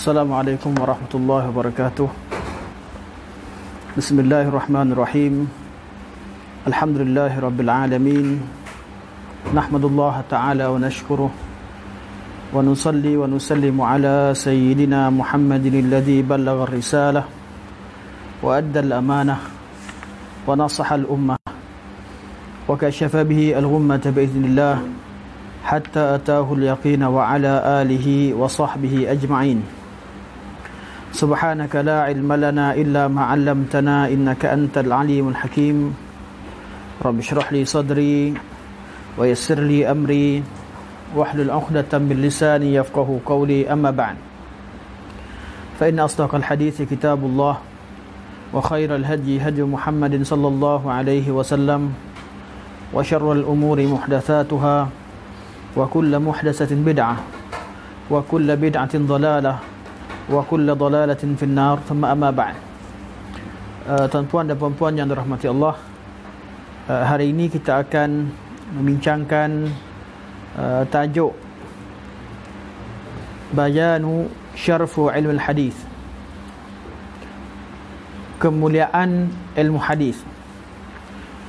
Assalamualaikum warahmatullahi wabarakatuh. Bismillahirrahmanirrahim. Alhamdulillahi rabbil alamin. Nahmadullah ta'ala wa nashkuruh wa nusalli wa nusallimu ala sayyidina Muhammadin alladhi ballagha ar-risalah wa adda al-amanah wa nasaha al-ummah wa kashafa bihi al-ghummata bi'idhnillah hatta ataahu al-yaqina wa ala alihi wa sahbihi ajma'in. Subhanaka la ilma lana illa ma 'allamtana innaka antal alimul hakim. Rabbi shrah li sadri wa yassir li amri wahlul 'uqdatam min lisani yafqahu qawli, amma ba'd. Fa inna asdaqal hadithi kitabullah wa khairal hadyi hadyu Muhammadin sallallahu alaihi wasallam wa syarrul umuri muhdatsatuha wa kullu muhdatsatin bid'ah wa kullu bid'atin dhalalah wa kullu dhalalatin finnar, thumma amma ba'd. Tuan-tuan dan puan-puan yang dirahmati Allah, hari ini kita akan membincangkan tajuk Bayanu Syarfu Ilmu Hadis, kemuliaan ilmu hadis,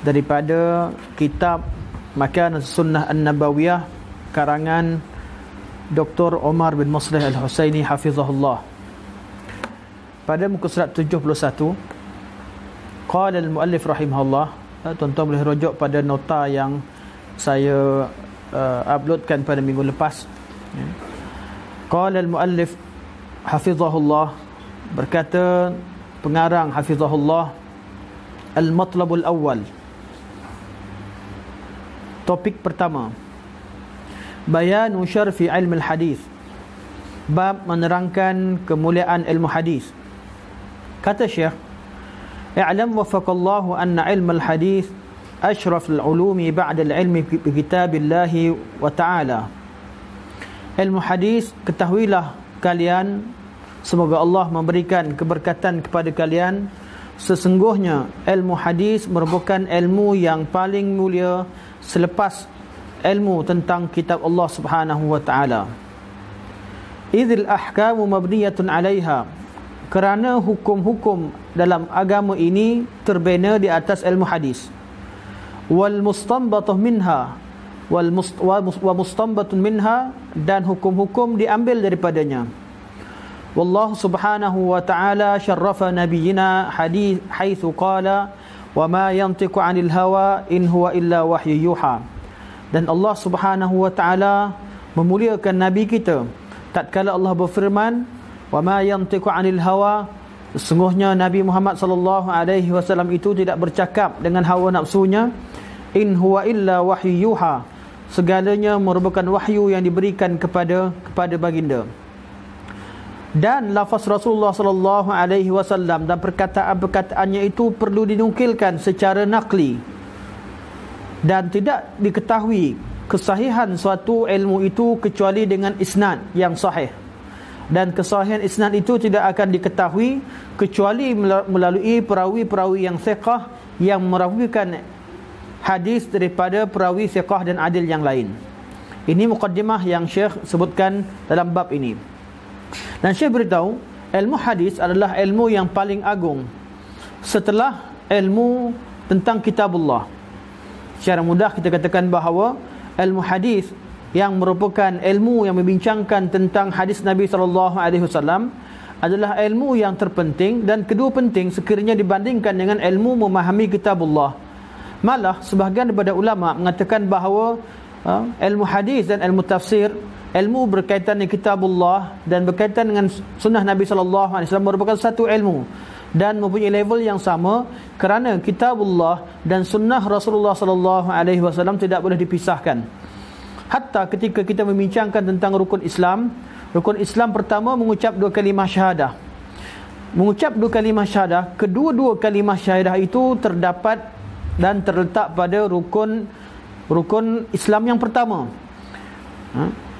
daripada kitab Makan Sunnah An-Nabawiyah karangan Dr. Omar bin Muslih Al-Husaini hafizahullah. Pada muka surat 71, qala al-muallif rahimahullah. Tuan-tuan boleh rujuk pada nota yang saya uploadkan pada minggu lepas. Qala al-muallif hafizahullah, berkata pengarang hafizahullah, al-matlabul awwal, topik pertama, Bayanu syarfi ilmu hadis, bab menerangkan kemuliaan ilmu hadis. Kata Syekh, i'lam wafaqallahu anna ilmu hadis ashraful ulumi ba'da al-ilmi bi kitabillahi wa ta'ala. Ilmu hadis, ketahuilah kalian, semoga Allah memberikan keberkatan kepada kalian, sesungguhnya ilmu hadis merupakan ilmu yang paling mulia selepas ilmu tentang kitab Allah Subhanahu wa ta'ala. Idzil ahkamu mabniyatun 'alaiha, kerana hukum-hukum dalam agama ini terbina di atas ilmu hadis. Wal mustanbatuh minha, wa mustanbatun minha, dan hukum-hukum diambil daripadanya. Wallahu Subhanahu wa ta'ala syarrafa nabiyyina hadis haitsu qala wa ma yantiqu 'anil hawa in huwa illa wahyu yuha. Dan Allah Subhanahu wa ta'ala memuliakan Nabi kita tatkala Allah berfirman, wa ma yantiqu 'anil hawa, sesungguhnya Nabi Muhammad sallallahu alaihi wasallam itu tidak bercakap dengan hawa nafsunya, in huwa illa wahyu yuha, segalanya merupakan wahyu yang diberikan kepada baginda. Dan lafaz Rasulullah sallallahu alaihi wasallam dan perkataan-perkataannya itu perlu dinukilkan secara naqli, dan tidak diketahui kesahihan suatu ilmu itu kecuali dengan isnad yang sahih. Dan kesahihan isnad itu tidak akan diketahui kecuali melalui perawi-perawi yang thiqah, yang merawikan hadis daripada perawi thiqah dan adil yang lain. Ini muqaddimah yang Syekh sebutkan dalam bab ini. Dan Syekh beritahu, ilmu hadis adalah ilmu yang paling agung setelah ilmu tentang kitabullah. Secara mudah kita katakan bahawa ilmu hadis yang merupakan ilmu yang membincangkan tentang hadis Nabi SAW adalah ilmu yang terpenting dan kedua penting sekiranya dibandingkan dengan ilmu memahami kitabullah. Malah sebahagian daripada ulama mengatakan bahawa ilmu hadis dan ilmu tafsir, ilmu berkaitan dengan kitabullah dan berkaitan dengan sunnah Nabi SAW merupakan satu ilmu dan mempunyai level yang sama, kerana kitabullah dan sunnah Rasulullah sallallahu alaihi wasallam tidak boleh dipisahkan. Hatta ketika kita membincangkan tentang rukun Islam pertama mengucap dua kalimah syahadah. Mengucap dua kalimah syahadah, kedua-dua kalimah syahadah itu terdapat dan terletak pada rukun Islam yang pertama.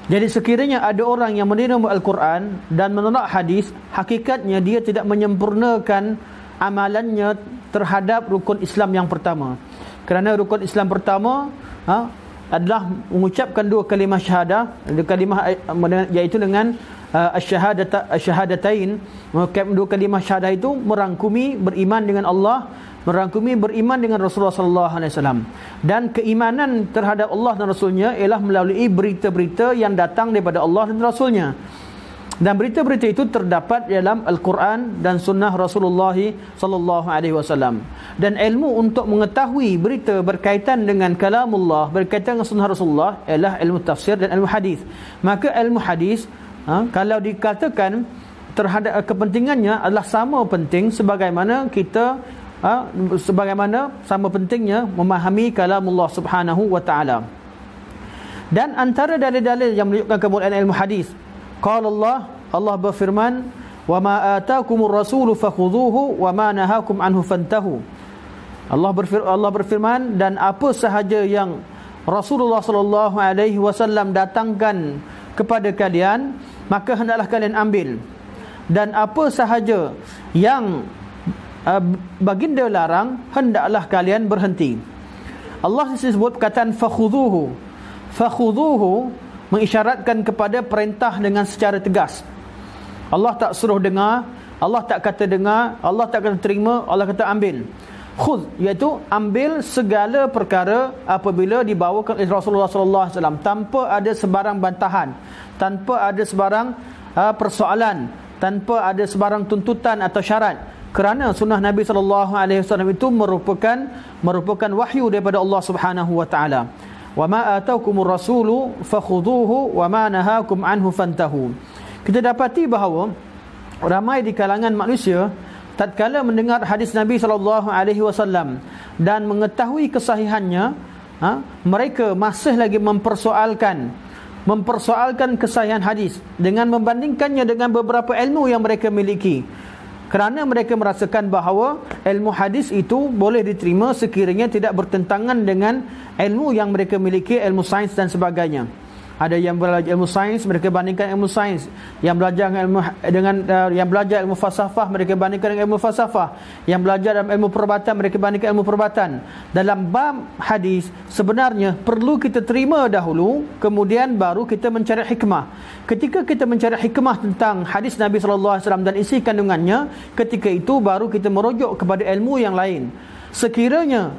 Jadi sekiranya ada orang yang menerima Al-Quran dan menolak hadis, hakikatnya dia tidak menyempurnakan amalannya terhadap rukun Islam yang pertama. Kerana rukun Islam pertama adalah mengucapkan dua kalimah syahadah, kalimah iaitu dengan asyhadatain, dua kalimah syahadah itu merangkumi beriman dengan Allah, merangkumi beriman dengan Rasulullah sallallahu alaihi wasallam. Dan keimanan terhadap Allah dan Rasulnya ialah melalui berita-berita yang datang daripada Allah dan Rasulnya. Dan berita-berita itu terdapat dalam Al-Quran dan sunnah Rasulullah sallallahu alaihi wasallam. Dan ilmu untuk mengetahui berita berkaitan dengan kalamullah, berkaitan dengan sunnah Rasulullah ialah ilmu tafsir dan ilmu hadis. Maka ilmu hadis kalau dikatakan terhadap kepentingannya adalah sama penting sebagaimana kita sama pentingnya memahami kalamullah subhanahu wa ta'ala. Dan antara dalil-dalil yang menunjukkan kemuliaan ilmu hadis, qala Allah berfirman, wa ma ataakumur rasulu fakhudhuhu wa ma nahakum anhu fantahu. Allah berfirman, dan apa sahaja yang Rasulullah sallallahu alaihi wasallam datangkan kepada kalian, maka hendaklah kalian ambil, dan apa sahaja yang baginda larang, hendaklah kalian berhenti. Allah sebut perkataan fakhudhuhu. Fakhudhuhu mengisyaratkan kepada perintah dengan secara tegas. Allah tak suruh dengar, Allah tak kata dengar, Allah tak kata terima, Allah kata ambil. Khudh, iaitu ambil segala perkara apabila dibawakan oleh Rasulullah sallallahu alaihi wasallam, tanpa ada sebarang bantahan, tanpa ada sebarang persoalan, tanpa ada sebarang tuntutan atau syarat. Kerana sunnah Nabi sallallahu alaihi wasallam itu merupakan wahyu daripada Allah Subhanahu wa taala. Wa ma ataakumur rasulu fakhudhuhu wa ma nahakum anhu fantahu. Kita dapati bahawa ramai di kalangan manusia tatkala mendengar hadis Nabi sallallahu alaihi wasallam dan mengetahui kesahihannya, mereka masih lagi mempersoalkan kesahihan hadis dengan membandingkannya dengan beberapa ilmu yang mereka miliki. Kerana mereka merasakan bahawa ilmu hadis itu boleh diterima sekiranya tidak bertentangan dengan ilmu yang mereka miliki, ilmu sains dan sebagainya. Ada yang belajar ilmu sains, mereka bandingkan ilmu sains. Yang belajar yang belajar ilmu falsafah, mereka bandingkan dengan ilmu falsafah. Yang belajar dalam ilmu perubatan, mereka bandingkan ilmu perubatan. Dalam bab hadis, sebenarnya perlu kita terima dahulu, kemudian baru kita mencari hikmah. Ketika kita mencari hikmah tentang hadis Nabi sallallahu alaihi wasallam dan isi kandungannya, ketika itu baru kita merujuk kepada ilmu yang lain. Sekiranya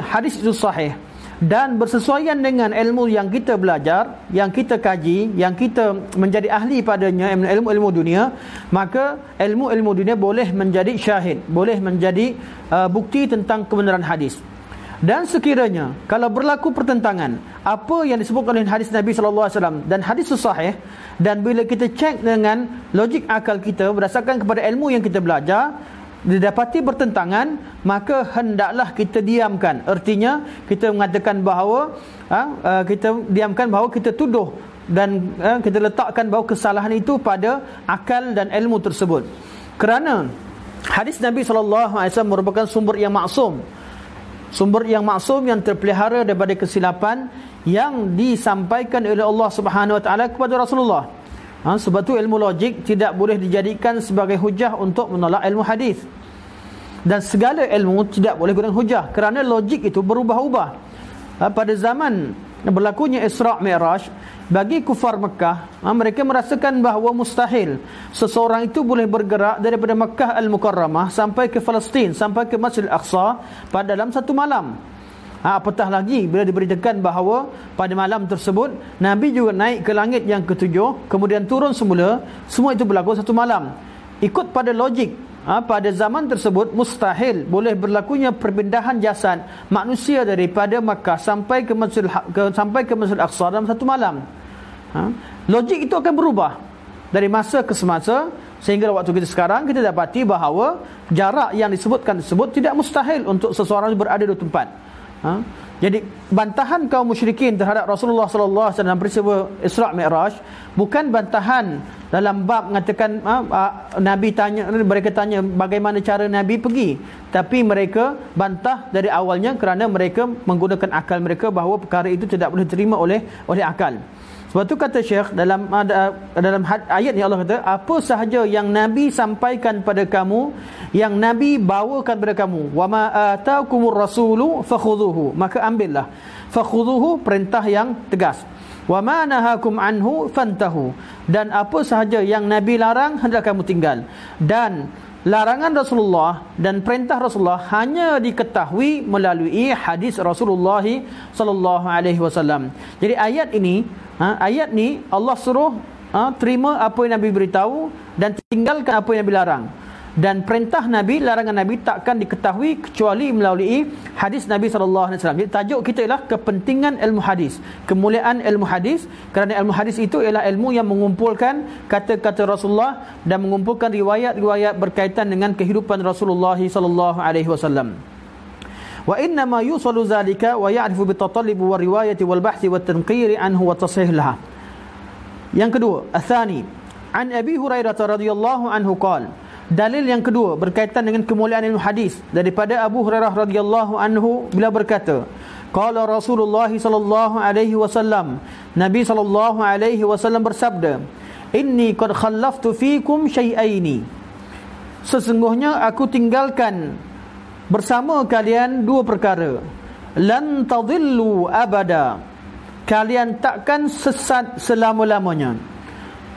hadis itu sahih dan bersesuaian dengan ilmu yang kita belajar, yang kita kaji, yang kita menjadi ahli padanya, ilmu-ilmu dunia, maka ilmu-ilmu dunia boleh menjadi syahid, boleh menjadi bukti tentang kebenaran hadis. Dan sekiranya kalau berlaku pertentangan apa yang disebutkan oleh hadis Nabi sallallahu alaihi wasallam dan hadis sahih, dan bila kita cek dengan logik akal kita berdasarkan kepada ilmu yang kita belajar, didapati bertentangan, maka hendaklah kita diamkan. Artinya kita mengatakan bahawa kita diamkan, bahawa kita tuduh dan kita letakkan bahawa kesalahan itu pada akal dan ilmu tersebut. Kerana hadis Nabi sallallahu alaihi wasallam merupakan sumber yang maksum, sumber yang maksum yang terpelihara daripada kesilapan yang disampaikan oleh Allah Subhanahu wa taala kepada Rasulullah. Sebab tu ilmu logik tidak boleh dijadikan sebagai hujah untuk menolak ilmu hadis. Dan segala ilmu tidak boleh guna hujah, kerana logik itu berubah-ubah. Pada zaman berlakunya Isra' Mi'raj, bagi kufar Mekah, mereka merasakan bahawa mustahil seseorang itu boleh bergerak daripada Mekah Al-Mukarramah sampai ke Palestin, sampai ke Masjid Al-Aqsa pada dalam satu malam. Apatah lagi bila diberitakan bahawa pada malam tersebut Nabi juga naik ke langit yang ketujuh, kemudian turun semula. Semua itu berlaku satu malam. Ikut pada logik, pada zaman tersebut mustahil boleh berlakunya perpindahan jasad manusia daripada Makkah sampai ke Masjid Al-Aqsa dalam satu malam. Logik itu akan berubah dari masa ke semasa, sehingga waktu kita sekarang kita dapati bahawa jarak yang disebutkan tersebut tidak mustahil untuk seseorang berada di tempat. Jadi bantahan kaum musyrikin terhadap Rasulullah sallallahu alaihi wasallam peristiwa Isra' Mi'raj bukan bantahan dalam bab mengatakan Nabi mereka tanya bagaimana cara Nabi pergi, tapi mereka bantah dari awalnya kerana mereka menggunakan akal mereka bahawa perkara itu tidak boleh diterima oleh akal. Sebab tu kata Syekh dalam ayat ni Allah kata, apa sahaja yang Nabi sampaikan pada kamu, yang Nabi bawakan pada kamu, wa ma ataakumur rasulu fakhudhuhu, maka ambillah. Fakhudhuhu perintah yang tegas. wa ma nahakum anhu fantahu, dan apa sahaja yang Nabi larang hendaklah kamu tinggal. Dan larangan Rasulullah dan perintah Rasulullah hanya diketahui melalui hadis Rasulullah sallallahu alaihi wasallam. Jadi ayat ini Allah suruh terima apa yang Nabi beritahu dan tinggalkan apa yang Nabi larang. Dan perintah Nabi, larangan Nabi takkan diketahui kecuali melalui hadis Nabi SAW. Jadi tajuk kita ialah kepentingan ilmu hadis, kemuliaan ilmu hadis, kerana ilmu hadis itu ialah ilmu yang mengumpulkan kata-kata Rasulullah dan mengumpulkan riwayat-riwayat berkaitan dengan kehidupan Rasulullah SAW. Wa inna ma yusalu zalika wa ya'rifu bitatallib wa riwayati wal bahthi wat tanqir anhu wa tasihih laha. Yang kedua, atsani an Abi Hurairah radhiyallahu anhu qala, dalil yang kedua berkaitan dengan kemuliaan ilmu hadis daripada Abu Hurairah radhiyallahu anhu, bila berkata, qala Rasulullah sallallahu alaihi wasallam, Nabi sallallahu alaihi wasallam bersabda, inni qad khallaftu fikum syai'aini, sesungguhnya aku tinggalkan bersama kalian dua perkara, lan tadillu abada, kalian takkan sesat selama-lamanya.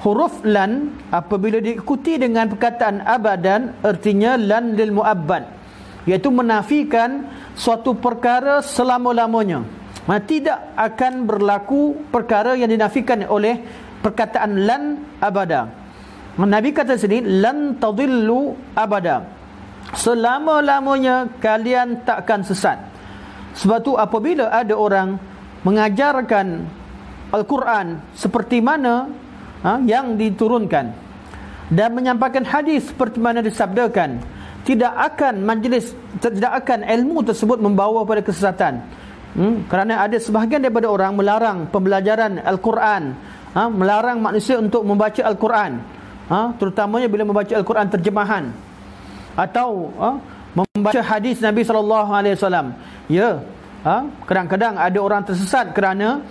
Huruf lan apabila diikuti dengan perkataan abadan, artinya lan lil muabbad, iaitu menafikan suatu perkara selama-lamanya. Tidak akan berlaku perkara yang dinafikan oleh perkataan lan abada. Nabi kata sini lan tadillu abada, selama-lamanya kalian takkan sesat. Sebab tu apabila ada orang mengajarkan Al-Quran seperti mana yang diturunkan dan menyampaikan hadis seperti mana disabdakan, tidak akan ilmu tersebut membawa pada kesesatan. Kerana ada sebahagian daripada orang melarang pembelajaran Al-Quran, melarang manusia untuk membaca Al-Quran, terutamanya bila membaca Al-Quran terjemahan atau membaca hadis Nabi SAW. Kadang-kadang ada orang tersesat kerana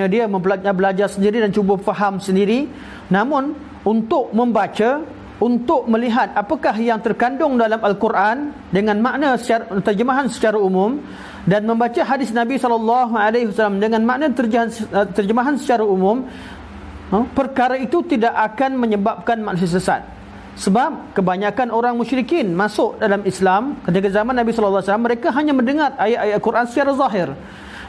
dia belajar sendiri dan cuba faham sendiri. Namun untuk membaca, untuk melihat apakah yang terkandung dalam Al-Quran dengan makna terjemahan secara umum, dan membaca hadis Nabi SAW dengan makna terjemahan secara umum, perkara itu tidak akan menyebabkan manusia sesat. Sebab kebanyakan orang musyrikin masuk dalam Islam ketika zaman Nabi SAW, mereka hanya mendengar ayat-ayat Al-Quran secara zahir.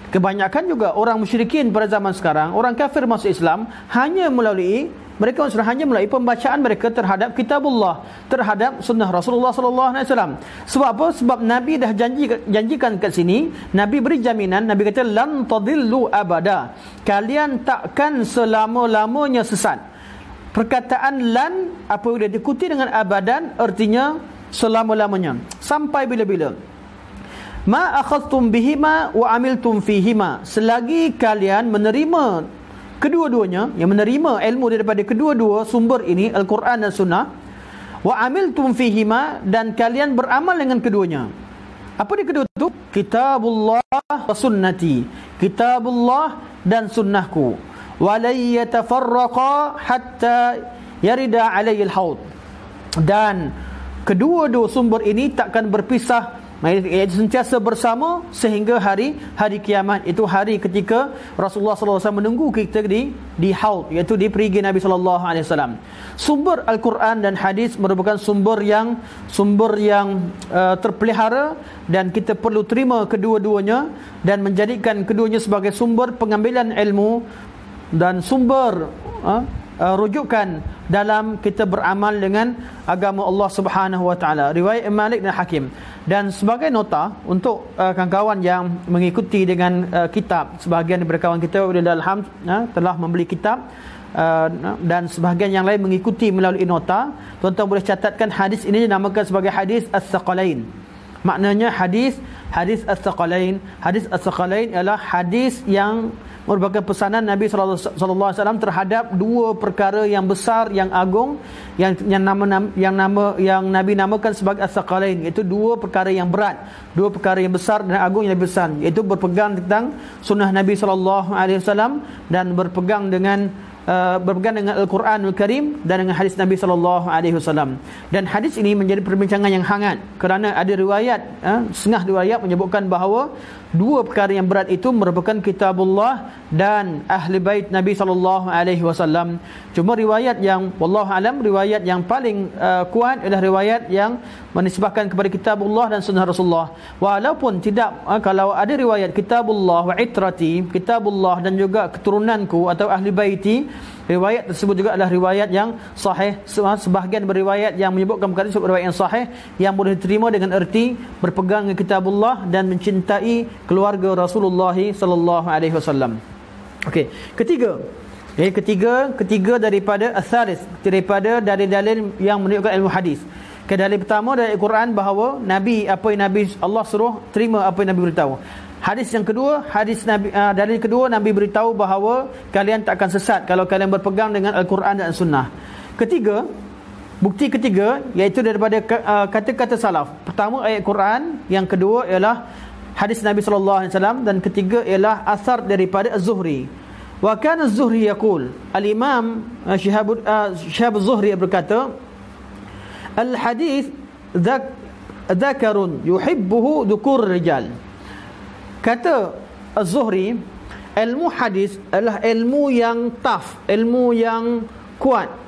Kebanyakan juga orang musyrikin pada zaman sekarang, orang kafir masuk Islam, hanya melalui pembacaan mereka terhadap kitabullah, terhadap sunnah Rasulullah SAW. Sebab apa? Sebab Nabi dah janjikan kat sini, Nabi beri jaminan, Nabi kata lan tadillu abada, kalian takkan selama-lamanya sesat. Perkataan lan apabila diikuti dengan abadan, artinya selama-lamanya, sampai bila-bila. Ma akhadtum bihima wa amiltum fihima, selagi kalian menerima kedua-duanya, yang menerima ilmu daripada kedua-dua sumber ini, Al-Quran dan Sunnah, wa amiltum fihima, dan kalian beramal dengan keduanya. Apa dia kedua itu? Kitabullah wa sunnati, kitabullah dan sunnahku. Walay yatafarraqa hatta yarida alayhi al-haud, dan kedua-dua sumber ini takkan berpisah, iaitu sentiasa bersama sehingga hari kiamat, itu hari ketika Rasulullah SAW menunggu kita di haud, iaitu di perigi Nabi SAW. Sumber Al-Quran dan hadis merupakan sumber yang terpelihara, dan kita perlu terima kedua-duanya dan menjadikan keduanya sebagai sumber pengambilan ilmu dan sumber rujukan dalam kita beramal dengan agama Allah Subhanahu wa taala. Riwayat Malik dan Hakim. Dan sebagai nota untuk kawan-kawan yang mengikuti dengan kitab, sebahagian daripada kawan kita telah membeli kitab, dan sebahagian yang lain mengikuti melalui nota, tuan-tuan boleh catatkan hadis ini dinamakan sebagai hadis As-Saqalain. Maknanya hadis As-Saqalain. Hadis As-Saqalain ialah hadis yang merupakan pesanan Nabi SAW terhadap dua perkara yang besar, yang agung, yang Nabi namakan sebagai As-Saqalain, iaitu dua perkara yang berat, dua perkara yang besar dan agung yang besar, iaitu berpegang tentang sunnah Nabi SAW dan berpegang dengan Al-Quranul Karim dan dengan hadis Nabi SAW. Dan hadis ini menjadi perbincangan yang hangat kerana ada riwayat, setengah riwayat menyebutkan bahawa Dua perkara yang berat itu merupakan kitabullah dan ahli bait Nabi SAW. Cuma riwayat yang wallahu alam, riwayat yang paling kuat adalah riwayat yang menisbahkan kepada kitabullah dan sunnah Rasulullah. Walaupun tidak, kalau ada riwayat kitabullah wa itrati, kitabullah dan juga keturunanku atau ahli baiti, riwayat tersebut juga adalah riwayat yang sahih. Sebahagian berriwayat yang menyebutkan perkara itu riwayat yang sahih yang boleh diterima dengan erti berpegang dengan kitabullah dan mencintai keluarga Rasulullah sallallahu alaihi wasallam. Okey, ketiga daripada as-salis, daripada dalil-dalil yang menunjukkan ilmu hadis. Dalil pertama dari Al-Quran bahawa Nabi, apa yang Nabi Allah suruh, terima apa yang Nabi beritahu. Hadis yang kedua, dalil kedua, Nabi beritahu bahawa kalian tak akan sesat kalau kalian berpegang dengan Al-Quran dan Sunnah. Bukti ketiga iaitu daripada kata-kata salaf. Pertama ayat Quran, yang kedua ialah hadis Nabi sallallahu alaihi wasallam, dan ketiga ialah asar daripada Az-Zuhri. Wa kana Az-Zuhri yaqul, Al-Imam Syihab Az-Zuhri berkata, al-hadis dzakarun yuhibbuhu dhukur rijal. Kata Az-Zuhri, ilmu hadis adalah ilmu yang tough, ilmu yang kuat.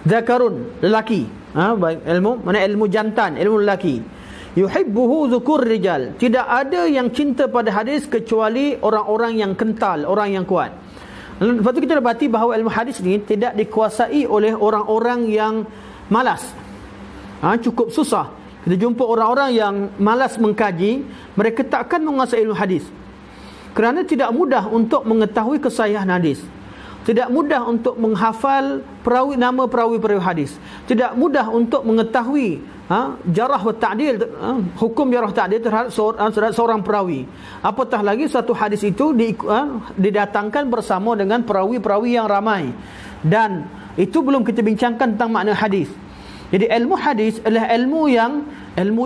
Dzakarun, lelaki. Ilmu mana? Ilmu jantan, ilmu lelaki. Yuhibbuhu dhukur rijal. Tidak ada yang cinta pada hadis kecuali orang-orang yang kental, orang yang kuat. Lepas tu kita dapati bahawa ilmu hadis ni tidak dikuasai oleh orang-orang yang malas. Cukup susah. Kita jumpa orang-orang yang malas mengkaji, mereka takkan menguasai ilmu hadis. Kerana tidak mudah untuk mengetahui kesahihan hadis. Tidak mudah untuk menghafal nama perawi-perawi hadis. Tidak mudah untuk mengetahui jarah wa ta'dil, hukum jarah ta'dil terhadap seorang perawi. Apatah lagi satu hadis itu didatangkan bersama dengan perawi-perawi yang ramai. Dan itu belum kita bincangkan tentang makna hadis. Jadi ilmu hadis adalah ilmu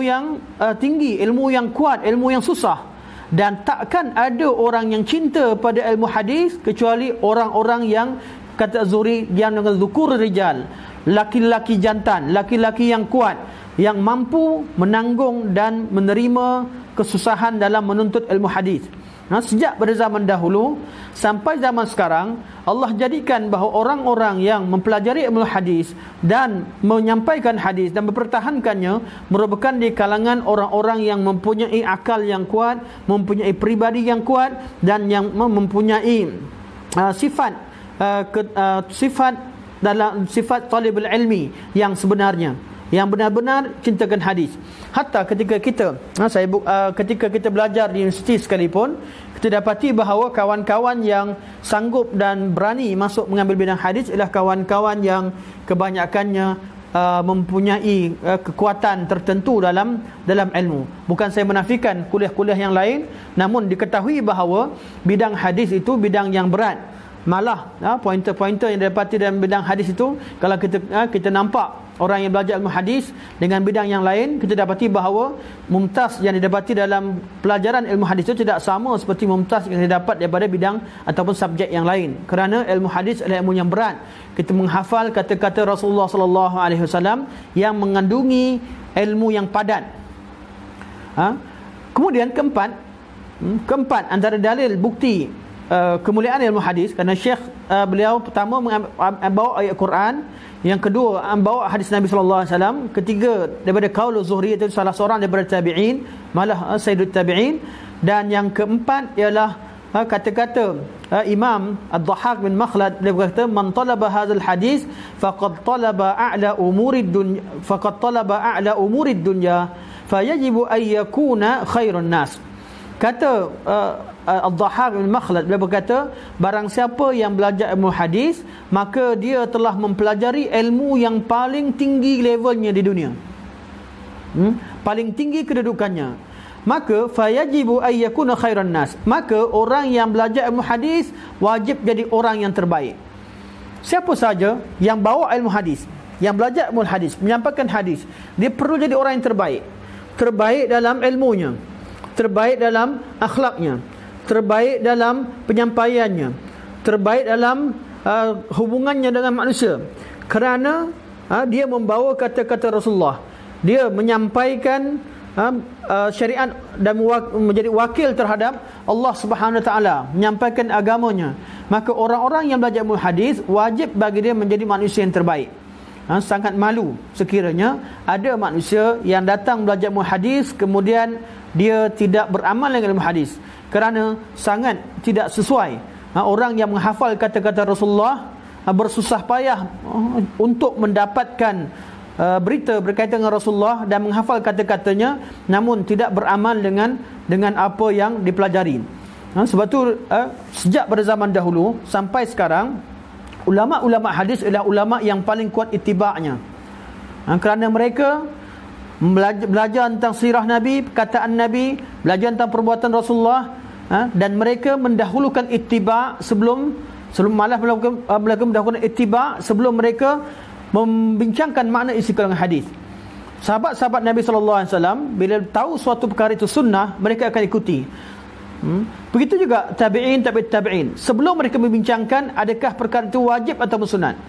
yang tinggi, ilmu yang kuat, ilmu yang susah. Dan takkan ada orang yang cinta pada ilmu hadis kecuali orang-orang yang, kata Az-Zuhri, yang dengan zukur rijal, laki-laki jantan, laki-laki yang kuat, yang mampu menanggung dan menerima kesusahan dalam menuntut ilmu hadis. Sejak pada zaman dahulu sampai zaman sekarang, Allah jadikan bahawa orang-orang yang mempelajari ilmu hadis dan menyampaikan hadis dan mempertahankannya merupakan di kalangan orang-orang yang mempunyai akal yang kuat, mempunyai peribadi yang kuat, dan yang mempunyai sifat dalam sifat talibul ilmi yang sebenarnya, yang benar-benar cintakan hadis. Hatta ketika kita belajar di universiti sekalipun, kita dapati bahawa kawan-kawan yang sanggup dan berani masuk mengambil bidang hadis adalah kawan-kawan yang kebanyakannya mempunyai kekuatan tertentu dalam ilmu. Bukan saya menafikan kuliah-kuliah yang lain, namun diketahui bahawa bidang hadis itu bidang yang berat. Malah pointer-pointer yang didapati dalam bidang hadis itu, kalau kita nampak orang yang belajar ilmu hadis dengan bidang yang lain, kita dapati bahawa mumtaz yang didapati dalam pelajaran ilmu hadis itu tidak sama seperti mumtaz yang didapat daripada bidang ataupun subjek yang lain. Kerana ilmu hadis adalah ilmu yang berat. Kita menghafal kata-kata Rasulullah sallallahu alaihi wasallam yang mengandungi ilmu yang padat. Kemudian keempat antara dalil bukti kemuliaan ilmu hadis, kerana Syekh beliau pertama membawa ayat Quran, yang kedua membawa hadis Nabi sallallahu alaihi wasallam, ketiga daripada qaul Zuhri, itu salah seorang daripada tabi'in, malah sayyidut tabi'in, dan yang keempat ialah kata-kata Imam Ad-Dhahhak bin Makhlad. Dia berkata, man talaba hadzal hadis faqad talaba a'la umurid dunya fayajibu ay yakuna khairun nas. Kata Ad-Dhahhak bin Makhlad, dia berkata, barang siapa yang belajar ilmu hadis, maka dia telah mempelajari ilmu yang paling tinggi levelnya di dunia, paling tinggi kedudukannya. Maka fayajibu ayyakuna khairan nas, maka orang yang belajar ilmu hadis wajib jadi orang yang terbaik. Siapa saja yang bawa ilmu hadis, yang belajar ilmu hadis, menyampaikan hadis, dia perlu jadi orang yang terbaik. Terbaik dalam ilmunya, terbaik dalam akhlaknya, terbaik dalam penyampaiannya, terbaik dalam hubungannya dengan manusia. Kerana dia membawa kata-kata Rasulullah, dia menyampaikan syariat dan menjadi wakil terhadap Allah Subhanahu Wa Taala, menyampaikan agamanya, maka orang-orang yang belajar ilmu hadis wajib bagi dia menjadi manusia yang terbaik. Sangat malu sekiranya ada manusia yang datang belajar ilmu hadis kemudian dia tidak beramal dengan ilmu hadis, kerana sangat tidak sesuai. Orang yang menghafal kata-kata Rasulullah bersusah payah untuk mendapatkan berita berkaitan dengan Rasulullah dan menghafal kata-katanya, namun tidak beramal dengan apa yang dipelajari. Sebab tu sejak pada zaman dahulu sampai sekarang, ulama-ulama hadis adalah ulama yang paling kuat ittiba'nya. Kerana mereka belajar tentang sirah Nabi, perkataan Nabi, belajar tentang perbuatan Rasulullah, dan mereka mendahulukan ittiba' sebelum malah mendahulukan ittiba' sebelum mereka membincangkan makna isi kalangan hadis. Sahabat-sahabat Nabi SAW bila tahu suatu perkara itu sunnah, mereka akan ikuti. Begitu juga tabi'in, sebelum mereka membincangkan adakah perkara itu wajib atau sunat.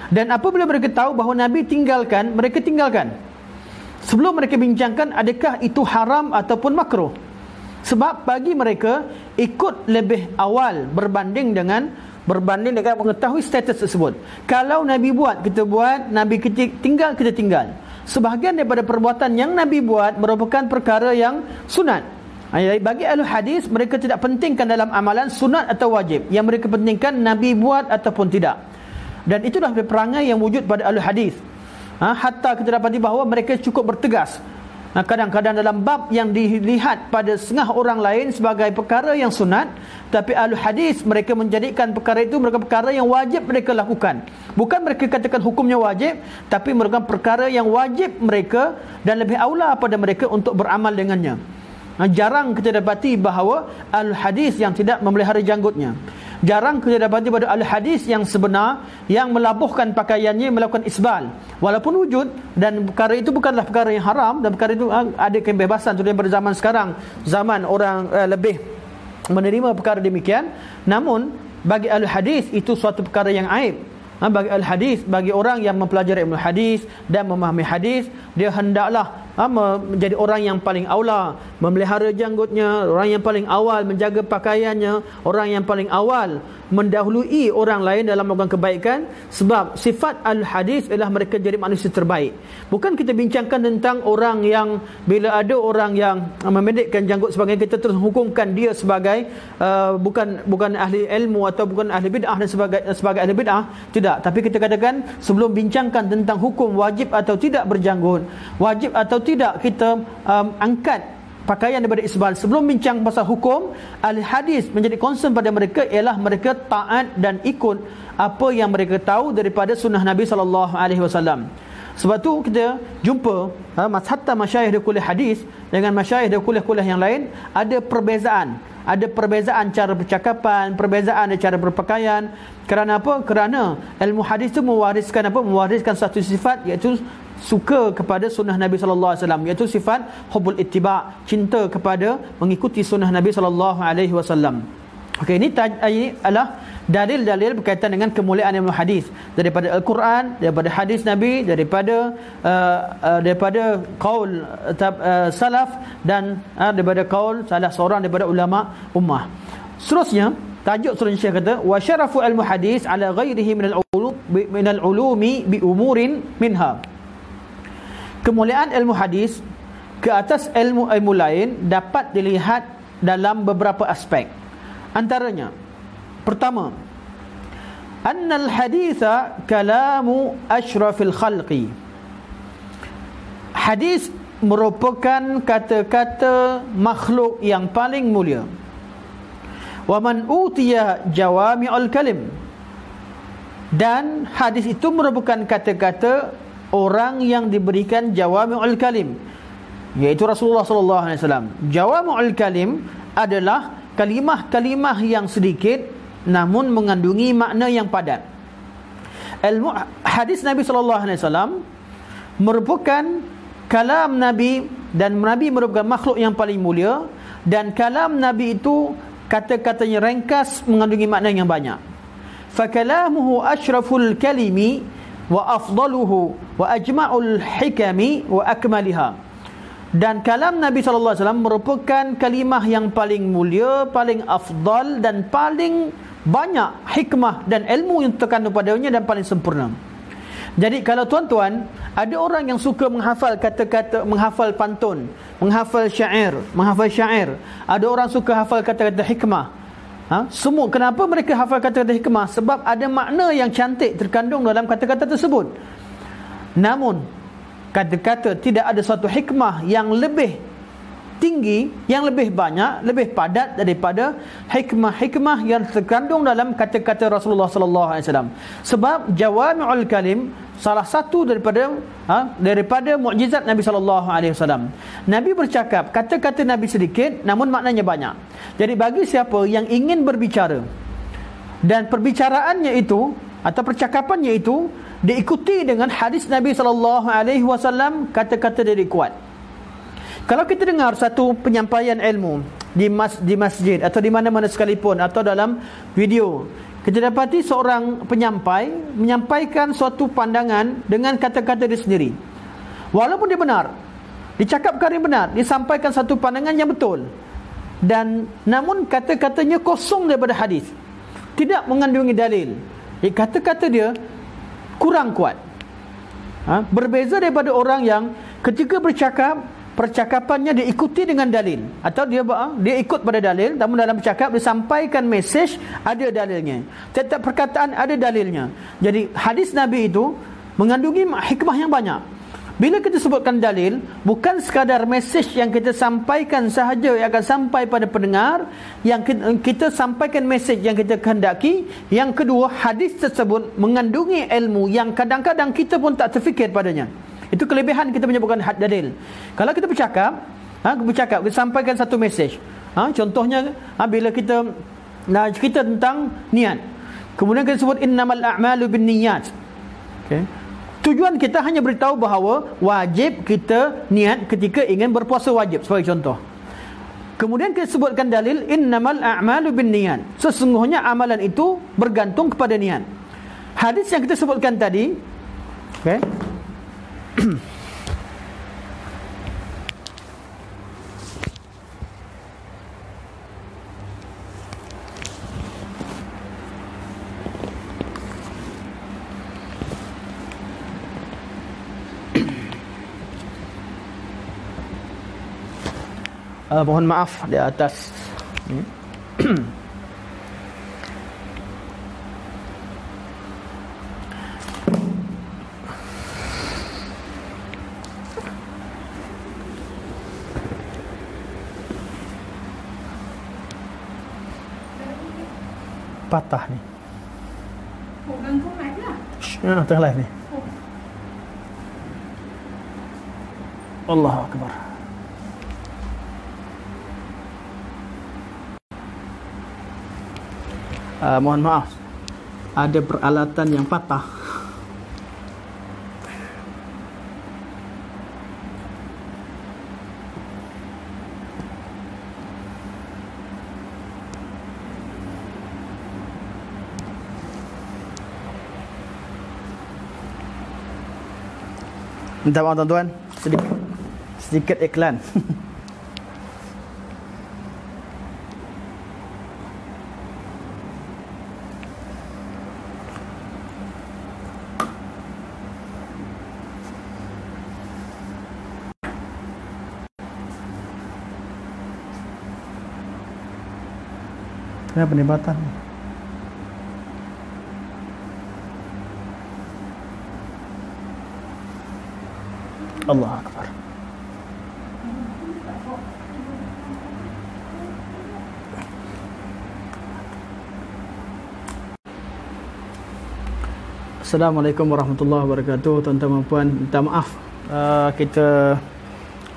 Dan apabila mereka tahu bahawa Nabi tinggalkan, mereka tinggalkan sebelum mereka bincangkan adakah itu haram ataupun makruh. Sebab bagi mereka ikut lebih awal berbanding dengan mengetahui status tersebut. Kalau Nabi buat, kita buat. Nabi tinggal, kita tinggal. Sebahagian daripada perbuatan yang Nabi buat merupakan perkara yang sunat. Bagi ahli hadis, mereka tidak pentingkan dalam amalan sunat atau wajib. Yang mereka pentingkan Nabi buat ataupun tidak. Dan itulah perangai yang wujud pada ahli hadis. Hatta kita dapati bahawa mereka cukup bertegas. Kadang-kadang dalam bab yang dilihat pada setengah orang lain sebagai perkara yang sunat, tapi ahli hadis mereka menjadikan perkara itu merupakan perkara yang wajib mereka lakukan. Bukan mereka katakan hukumnya wajib, tapi merupakan perkara yang wajib mereka dan lebih aula pada mereka untuk beramal dengannya. Jarang kita dapati bahawa al-hadis yang tidak memelihara janggutnya. Jarang kita dapati pada al-hadis yang sebenar, yang melabuhkan pakaiannya, melakukan isbal. Walaupun wujud, dan perkara itu bukanlah perkara yang haram, dan perkara itu ada kebebasan terutama pada zaman sekarang. Zaman orang lebih menerima perkara demikian. Namun bagi al-hadis itu suatu perkara yang aib. Bagi al-hadis, bagi orang yang mempelajari ilmu hadis dan memahami hadis, dia hendaklah menjadi orang yang paling aula memelihara janggutnya, orang yang paling awal menjaga pakaiannya, orang yang paling awal mendahului orang lain dalam melakukan kebaikan. Sebab sifat al-hadis adalah mereka jadi manusia terbaik. Bukan kita bincangkan tentang orang yang bila ada orang yang memendekkan janggut sebagainya, kita terus hukumkan dia sebagai bukan ahli ilmu atau bukan ahli bid'ah dan sebagai ahli bid'ah. Tidak, tapi kita katakan sebelum bincangkan tentang hukum wajib atau tidak berjanggut, wajib atau tidak kita angkat pakaian daripada isbal, sebelum bincang pasal hukum, ahli hadis menjadi concern pada mereka ialah mereka taat dan ikut apa yang mereka tahu daripada sunnah Nabi SAW. Sebab tu kita jumpa hatta masyayikh dia kuliah hadis dengan masyayikh dia kuliah-kuliah yang lain ada perbezaan. Ada perbezaan cara percakapan, perbezaan cara berpakaian. Kerana apa? Kerana ilmu hadis itu mewariskan apa? Mewariskan satu sifat, iaitu suka kepada sunnah Nabi SAW, iaitu sifat hubul ittiba', cinta kepada mengikuti sunnah Nabi SAW. Okey, ini adalah dalil-dalil berkaitan dengan kemuliaan ilmu hadis daripada Al-Quran, daripada hadis Nabi, daripada qaul salaf dan daripada qaul salah seorang daripada ulama ummah. Seterusnya, tajuk seterusnya Syekh kata, wa syarafu ilmu hadis ala ghairihi min al-ulumi bi umurin minha. Kemuliaan ilmu hadis ke atas ilmu-ilmu lain dapat dilihat dalam beberapa aspek. Antaranya, pertama, annal haditha kalamu asyrafil khalqi. Hadis merupakan kata-kata makhluk yang paling mulia. Wa man utiya jawami'ul kalim. Dan hadis itu merupakan kata-kata orang yang diberikan jawami'ul kalim, iaitu Rasulullah SAW. Jawami'ul kalim adalah kalimah-kalimah yang sedikit namun mengandungi makna yang padat. Hadis Nabi SAW merupakan kalam Nabi, dan Nabi merupakan makhluk yang paling mulia, dan kalam Nabi itu kata-katanya ringkas mengandungi makna yang banyak. Fakalamuhu asyraful kalimi wa afdaluhu wa ajma'ul hikami wa akmaliha. Dan kalam Nabi SAW merupakan kalimah yang paling mulia, paling afdal dan paling banyak hikmah dan ilmu yang terkandung padanya dan paling sempurna. Jadi kalau tuan-tuan, ada orang yang suka menghafal kata-kata, menghafal pantun, menghafal syair. Ada orang suka hafal kata-kata hikmah. Semua, kenapa mereka hafal kata-kata hikmah? Sebab ada makna yang cantik terkandung dalam kata-kata tersebut. Namun kata-kata tidak ada suatu hikmah yang lebih tinggi, yang lebih banyak, lebih padat daripada hikmah-hikmah yang terkandung dalam kata-kata Rasulullah sallallahu alaihi wasallam. Sebab jawami'ul kalim salah satu daripada mukjizat Nabi sallallahu alaihi wasallam. Nabi bercakap, kata-kata Nabi sedikit namun maknanya banyak. Jadi bagi siapa yang ingin berbicara dan perbicaraannya itu atau percakapannya itu diikuti dengan hadis Nabi sallallahu alaihi wasallam, kata-kata dia kuat. Kalau kita dengar satu penyampaian ilmu di masjid atau di mana-mana sekalipun atau dalam video, kita dapati seorang penyampai menyampaikan suatu pandangan dengan kata-kata dia sendiri. Walaupun dia benar, dicakapkan yang benar, disampaikan satu pandangan yang betul, dan namun kata-katanya kosong daripada hadis, tidak mengandungi dalil. Jadi kata-kata dia kurang kuat. Berbeza daripada orang yang ketika bercakap, percakapannya diikuti dengan dalil, atau dia ikut pada dalil, namun dalam bercakap dia sampaikan mesej ada dalilnya. Setiap perkataan ada dalilnya. Jadi hadis Nabi itu mengandungi hikmah yang banyak. Bila kita sebutkan dalil, bukan sekadar mesej yang kita sampaikan sahaja yang akan sampai pada pendengar, yang kita sampaikan mesej yang kita kehendaki. Yang kedua, hadis tersebut mengandungi ilmu yang kadang-kadang kita pun tak terfikir padanya. Itu kelebihan kita menyebutkan dalil. Kalau kita bercakap, kita sampaikan satu mesej. Contohnya, bila kita cerita tentang niat, kemudian kita sebut innamal a'malu binniyat. Okey. Tujuan kita hanya beritahu bahawa wajib kita niat ketika ingin berpuasa wajib, sebagai contoh. Kemudian kita sebutkan dalil innamal a'malu binniyat. Sesungguhnya amalan itu bergantung kepada niat. Hadis yang kita sebutkan tadi, okey. Mohon maaf di atas patah ni. Ganggu mic lah. Tengah live ni. Allahu Akbar. Mohon maaf, ada peralatan yang patah. Minta maaf tuan-tuan, sedikit iklan. Kenapa ni batal? Allah Akbar. Assalamualaikum warahmatullahi wabarakatuh. Tuan-tuan dan puan, minta maaf kita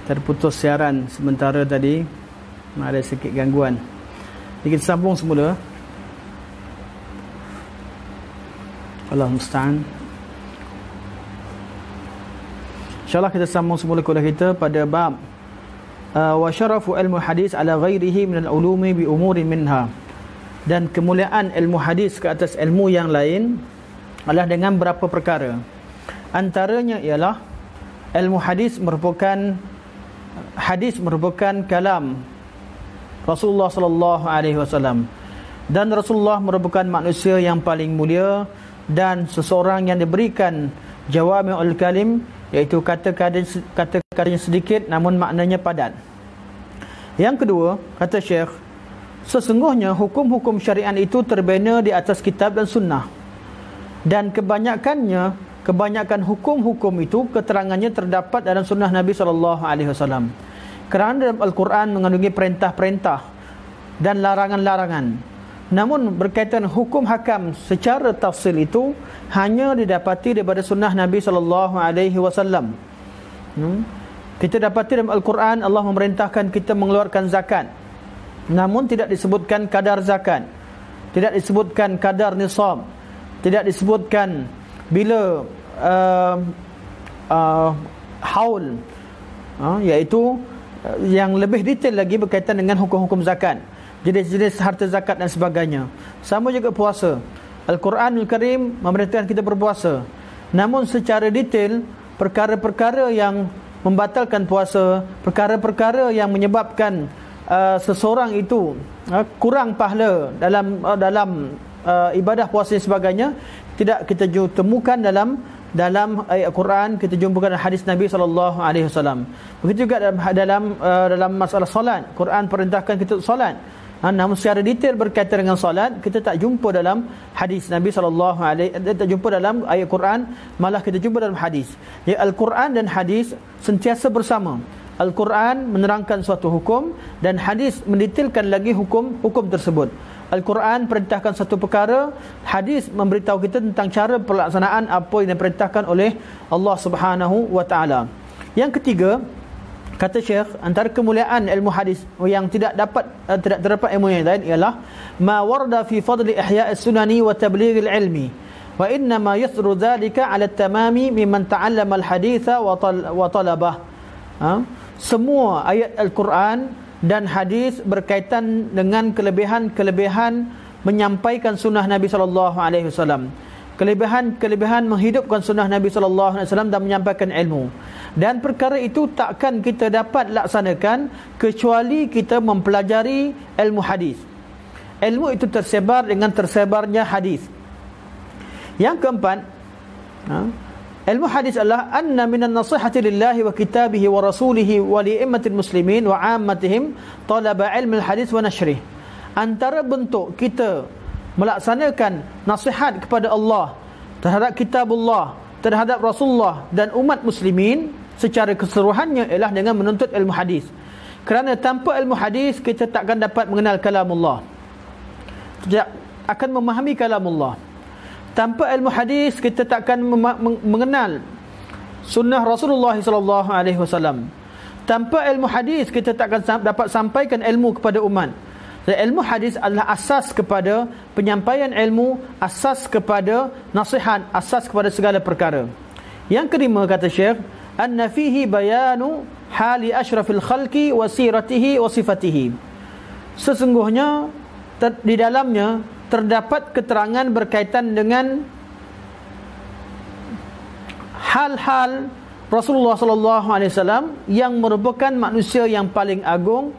terputus siaran sementara tadi, ada sedikit gangguan. Jadi kita sambung semula. Allah musta'an. InsyaAllah kita sambung semula kuliah kita pada bab wa syarafu ilmu hadis ala ghairihi minal ulumi bi umurin minha. Dan kemuliaan ilmu hadis ke atas ilmu yang lain adalah dengan berapa perkara. Antaranya ialah ilmu hadis merupakan hadis merupakan kalam Rasulullah sallallahu alaihi wasallam, dan Rasulullah merupakan manusia yang paling mulia dan seseorang yang diberikan jawami'ul kalim, iaitu kata-katanya sedikit namun maknanya padat. Yang kedua, kata Syekh, sesungguhnya hukum-hukum syariat itu terbina di atas kitab dan sunnah, dan kebanyakan hukum-hukum itu keterangannya terdapat dalam sunnah Nabi SAW. Kerana dalam Al-Quran mengandungi perintah-perintah dan larangan-larangan. Namun berkaitan hukum hakam secara tafsil itu hanya didapati daripada sunnah Nabi SAW. Kita dapati dalam Al-Quran Allah memerintahkan kita mengeluarkan zakat, namun tidak disebutkan kadar zakat, tidak disebutkan kadar nisab, tidak disebutkan bila haul, iaitu yang lebih detail lagi berkaitan dengan hukum-hukum zakat, jenis-jenis harta zakat dan sebagainya. Sama juga puasa. Al-Quranul Karim memerintahkan kita berpuasa, namun secara detail perkara-perkara yang membatalkan puasa, perkara-perkara yang menyebabkan seseorang itu kurang pahala dalam ibadah puasa dan sebagainya, tidak kita temukan dalam ayat Al-Quran, kita jumpa dalam hadis Nabi SAW. Begitu juga dalam masalah solat, Quran perintahkan kita solat, namun secara detail berkaitan dengan solat kita tak jumpa dalam hadis Nabi SAW, tak jumpa dalam ayat Quran, malah kita jumpa dalam hadis. Jadi Al-Quran dan hadis sentiasa bersama. Al-Quran menerangkan suatu hukum dan hadis mendetailkan lagi hukum tersebut. Al-Quran perintahkan satu perkara, hadis memberitahu kita tentang cara pelaksanaan apa yang diperintahkan oleh Allah Subhanahu wa taala. Yang ketiga, kata Syekh, antara kemuliaan ilmu hadis yang tidak terdapat ilmu yang lain ialah ma warada fi fadli ihya' as-sunani wa tabligh al-ilmi, wa inna ma yasru dhalika 'ala at-tamami mimman ta'allama al-haditha wa talabah. Semua ayat Al-Quran dan hadis berkaitan dengan kelebihan-kelebihan menyampaikan sunnah Nabi SAW, kelebihan menghidupkan sunnah Nabi SAW dan menyampaikan ilmu. Dan perkara itu takkan kita dapat laksanakan kecuali kita mempelajari ilmu hadis. Ilmu itu tersebar dengan tersebarnya hadis. Yang keempat, ilmu hadis adalah anna minan nasihati lillahi wa kitabihi wa rasulihi wa li'immatil muslimin wa ammatihim talaba ilmu hadis wa nashrih. Antara bentuk kita melaksanakan nasihat kepada Allah terhadap kitabullah, terhadap Rasulullah dan umat muslimin secara keseluruhannya ialah dengan menuntut ilmu hadis. Kerana tanpa ilmu hadis kita takkan dapat mengenal kalamullah, tidak akan memahami kalamullah. Tanpa ilmu hadis kita takkan mengenal sunnah Rasulullah SAW. Tanpa ilmu hadis kita takkan dapat sampaikan ilmu kepada umat. Dan ilmu hadis adalah asas kepada penyampaian ilmu, asas kepada nasihat, asas kepada segala perkara. Yang kelima, kata Syekh, anna fihi bayanu hali asyrafil khalqi wa siratihi wa sifatihi. Sesungguhnya di dalamnya terdapat keterangan berkaitan dengan hal-hal Rasulullah SAW yang merupakan manusia yang paling agung,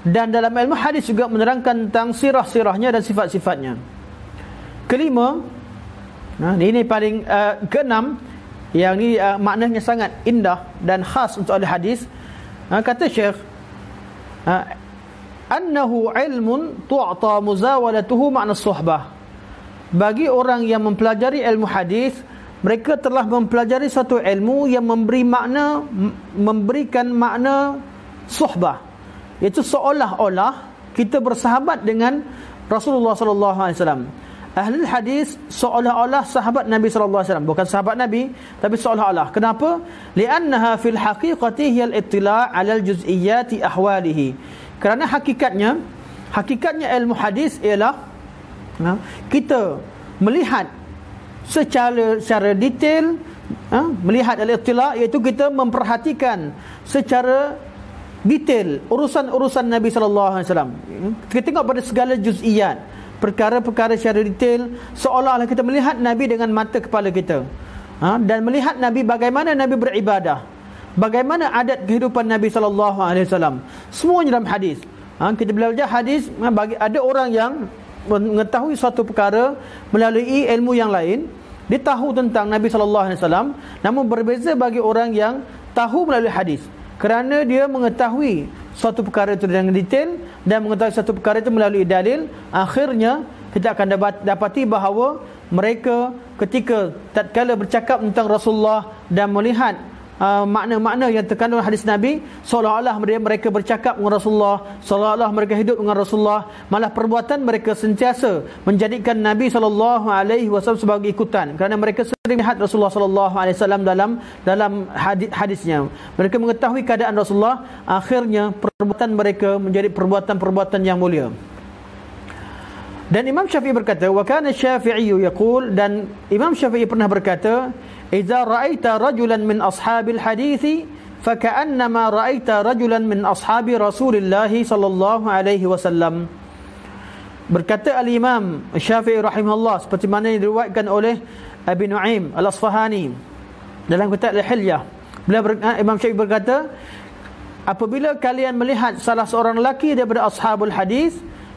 dan dalam ilmu hadis juga menerangkan tentang sirah-sirahnya dan sifat-sifatnya. Kelima, ini paling keenam, yang ini maknanya sangat indah dan khas untuk ahli hadis. Kata Syekh, annahu ilmun tu'ta muzawalatuhu ma'na suhbah. Bagi orang yang mempelajari ilmu hadis, mereka telah mempelajari satu ilmu yang memberikan makna suhbah, iaitu seolah-olah kita bersahabat dengan Rasulullah SAW. Ahli hadis seolah-olah sahabat Nabi SAW, bukan sahabat Nabi, tapi seolah-olah. Kenapa? Li'annaha fil haqiqati hiya al-ittila' 'ala al-juz'iyyati ahwalihi. Kerana hakikatnya ilmu hadis ialah kita melihat secara detail, melihat al-ittila', iaitu kita memperhatikan secara detail urusan-urusan Nabi SAW. Kita tengok pada segala juz'iyat, perkara-perkara secara detail, seolah-olah kita melihat Nabi dengan mata kepala kita, dan melihat Nabi bagaimana Nabi beribadah, bagaimana adat kehidupan Nabi SAW. Semuanya dalam hadis. Kita belajar hadis, ada orang yang mengetahui suatu perkara melalui ilmu yang lain. Dia tahu tentang Nabi SAW, namun berbeza bagi orang yang tahu melalui hadis, kerana dia mengetahui suatu perkara itu dengan detail dan mengetahui suatu perkara itu melalui dalil. Akhirnya kita akan dapati bahawa mereka ketika tatkala bercakap tentang Rasulullah dan melihat makna-makna yang terkandung hadis Nabi, seolah-olah mereka bercakap dengan Rasulullah, seolah-olah mereka hidup dengan Rasulullah. Malah perbuatan mereka sentiasa menjadikan Nabi SAW sebagai ikutan, kerana mereka sering lihat Rasulullah SAW dalam hadisnya. Mereka mengetahui keadaan Rasulullah. Akhirnya perbuatan mereka menjadi perbuatan-perbuatan yang mulia. Dan Imam Syafi'i berkata, wa kana Syafi'i yaqul, dan Imam Syafi'i pernah berkata, idza ra'aita rajulan min ashabil hadithi faka'annama ra'aita rajulan min ashabi Rasulillah sallallahu alaihi wasallam. Berkata al-Imam Syafi'i rahimahullah, seperti mana yang diriwayatkan oleh Abi Nu'aim Al-Asfahani dalam kitab Al-Hilyah. Imam Syafi'i berkata, apabila kalian melihat salah seorang lelaki daripada ashabul hadis,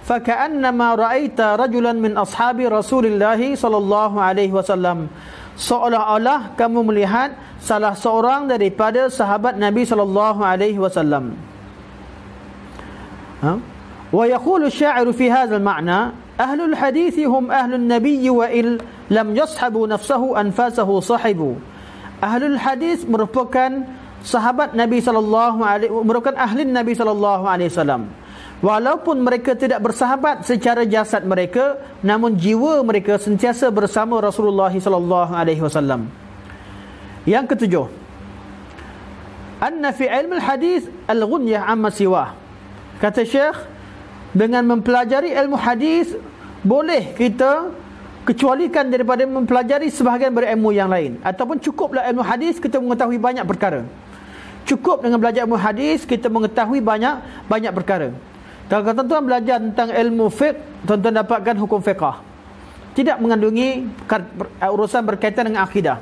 faka'annama ra'aita rajulan min ashabi Rasulillah sallallahu alaihi wasallam, seolah-olah kamu melihat salah seorang daripada sahabat Nabi sallallahu alaihi wasallam. Wa yaqulu asy-sya'iru fi hadzal ma'na, ahlul hadits hum ahlun nabiy wa il lam yashabu nafsahu anfasahu sahibu. Ahlul hadis merupakan sahabat Nabi sallallahu alaihi, merupakan ahli Nabi sallallahu alaihi wasallam. Walaupun mereka tidak bersahabat secara jasad mereka, namun jiwa mereka sentiasa bersama Rasulullah sallallahu alaihi wasallam. Yang ketujuh, anna fi ilmu al-hadis al-ghunyah amma siwah. Kata Syekh, dengan mempelajari ilmu hadis boleh kita kecualikan daripada mempelajari sebahagian berilmu yang lain, ataupun cukuplah ilmu hadis kita mengetahui banyak perkara. Cukup dengan belajar ilmu hadis kita mengetahui banyak perkara. Kalau tuan-tuan belajar tentang ilmu fiqh, tuan-tuan dapatkan hukum fiqh, tidak mengandungi urusan berkaitan dengan akidah.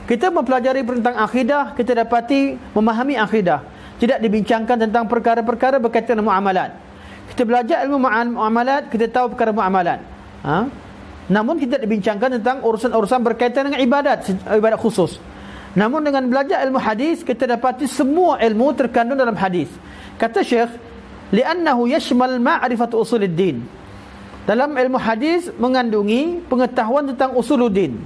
Kita mempelajari tentang akidah, kita dapati memahami akidah, tidak dibincangkan tentang perkara-perkara berkaitan dengan muamalat. Kita belajar ilmu muamalat, kita tahu perkara muamalat. Namun tidak dibincangkan tentang urusan-urusan berkaitan dengan ibadat khusus. Namun dengan belajar ilmu hadis, kita dapati semua ilmu terkandung dalam hadis. Kata Syekh, li'annahu yashmal ma'rifat usuluddin. Dalam ilmu hadis mengandungi pengetahuan tentang usuluddin.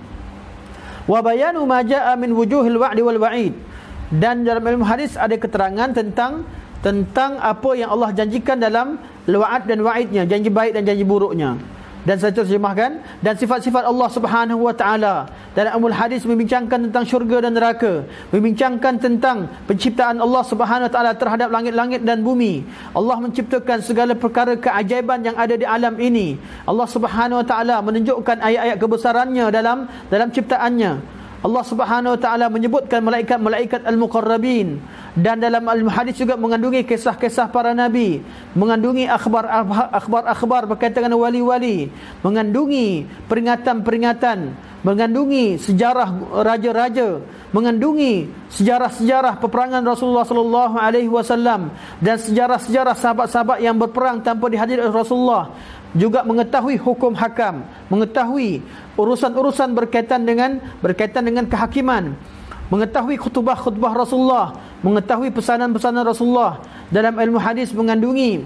Wa bayanu ma jaa'a min wujuhil wa'di wal wa'id. Dan dalam ilmu hadis ada keterangan tentang apa yang Allah janjikan dalam wa'ad dan wa'idnya, janji baik dan janji buruknya. Dan saya terjemahkan, dan sifat-sifat Allah Subhanahu wa taala. Dalam ilmu hadis membincangkan tentang syurga dan neraka, membincangkan tentang penciptaan Allah Subhanahu wa taala terhadap langit-langit dan bumi. Allah menciptakan segala perkara keajaiban yang ada di alam ini. Allah Subhanahu wa taala menunjukkan ayat-ayat kebesarannya dalam ciptaannya. Allah Subhanahu wa taala menyebutkan malaikat-malaikat al-muqarrabin, dan dalam al-hadis juga mengandungi kisah-kisah para nabi, mengandungi akhbar berkaitan dengan wali-wali, mengandungi peringatan-peringatan, mengandungi sejarah raja-raja, mengandungi sejarah-sejarah peperangan Rasulullah sallallahu alaihi wasallam dan sejarah-sejarah sahabat-sahabat yang berperang tanpa dihadiri oleh Rasulullah. Juga mengetahui hukum hakam, mengetahui urusan-urusan berkaitan dengan kehakiman, mengetahui khutbah-khutbah Rasulullah, mengetahui pesanan-pesanan Rasulullah. Dalam ilmu hadis mengandungi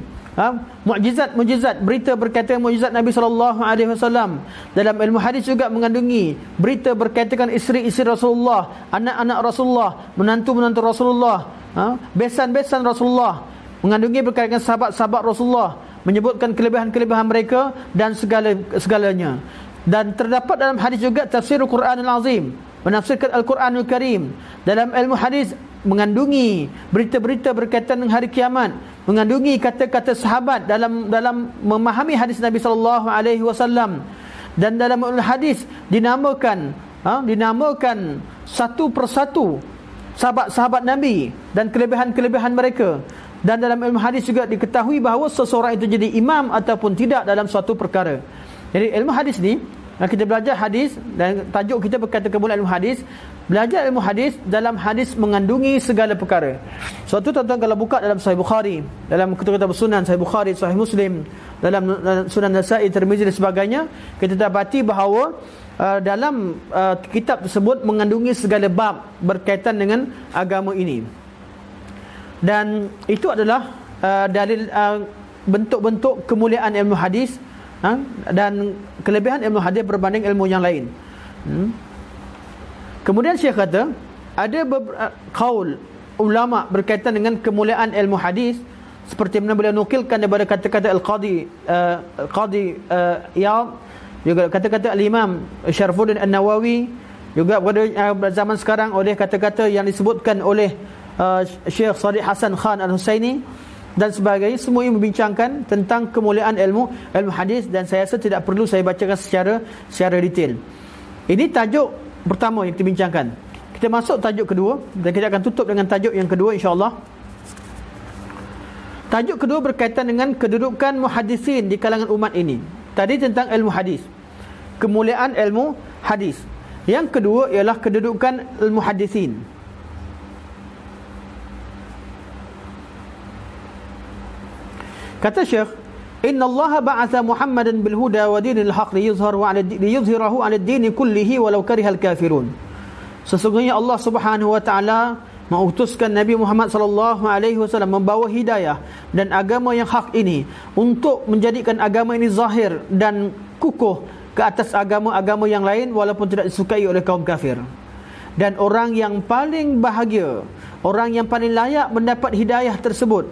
mukjizat-mukjizat, berita berkaitan mukjizat Nabi sallallahu alaihi wasallam. Dalam ilmu hadis juga mengandungi berita berkaitan dengan isteri-isteri Rasulullah, anak-anak Rasulullah, menantu-menantu Rasulullah, besan-besan Rasulullah, mengandungi berkaitan dengan sahabat-sahabat Rasulullah, menyebutkan kelebihan-kelebihan mereka dan segalanya. Dan terdapat dalam hadis juga tafsirul Quranul Azim, menafsirkan Al-Quranul Karim. Dalam ilmu hadis mengandungi berita-berita berkaitan dengan hari kiamat, mengandungi kata-kata sahabat dalam memahami hadis Nabi sallallahu alaihi wasallam. Dan dalam ilmu hadis dinamakan satu persatu sahabat-sahabat Nabi dan kelebihan-kelebihan mereka. Dan dalam ilmu hadis juga diketahui bahawa seseorang itu jadi imam ataupun tidak dalam suatu perkara. Jadi ilmu hadis ni kita belajar hadis dan tajuk kita berkaitan kemuliaan ilmu hadis. Belajar ilmu hadis, dalam hadis mengandungi segala perkara. Suatu tuan-tuan kalau buka dalam Sahih Bukhari, dalam kitab Sunan Sahih Bukhari, Sahih Muslim, dalam Sunan Nasa'i, Tirmizi dan sebagainya, kita dapati bahawa dalam kitab tersebut mengandungi segala bab berkaitan dengan agama ini. Dan itu adalah dalil bentuk-bentuk kemuliaan ilmu hadis, dan kelebihan ilmu hadis berbanding ilmu yang lain. Kemudian Syekh kata ada qaul ulama berkaitan dengan kemuliaan ilmu hadis, seperti mana beliau nukilkan daripada kata-kata Al-Qadi Iyad, juga kata-kata Al-Imam Syarfuddin An-Nawawi, juga pada zaman sekarang oleh kata-kata yang disebutkan oleh Syekh Sadiq Hasan Khan Al-Husaini dan sebagainya. Semua ini membincangkan tentang kemuliaan ilmu hadis, dan saya rasa tidak perlu saya bacakan secara detail. Ini tajuk pertama yang kita bincangkan. Kita masuk tajuk kedua, dan kita akan tutup dengan tajuk yang kedua insya-Allah. Tajuk kedua berkaitan dengan kedudukan muhaddisin di kalangan umat ini. Tadi tentang ilmu hadis, kemuliaan ilmu hadis. Yang kedua ialah kedudukan al-muhaddisin. Kata Syekh, Inna Allah ba'atha Muhammadan bil huda wa dinil haq liyuzhirahu 'ala ad-din kullihi walau karihal kafirun. Sesungguhnya Allah Subhanahu wa taala mengutuskan Nabi Muhammad sallallahu alaihi wasallam membawa hidayah dan agama yang hak ini untuk menjadikan agama ini zahir dan kukuh ke atas agama-agama yang lain walaupun tidak disukai oleh kaum kafir. Dan orang yang paling bahagia, orang yang paling layak mendapat hidayah tersebut,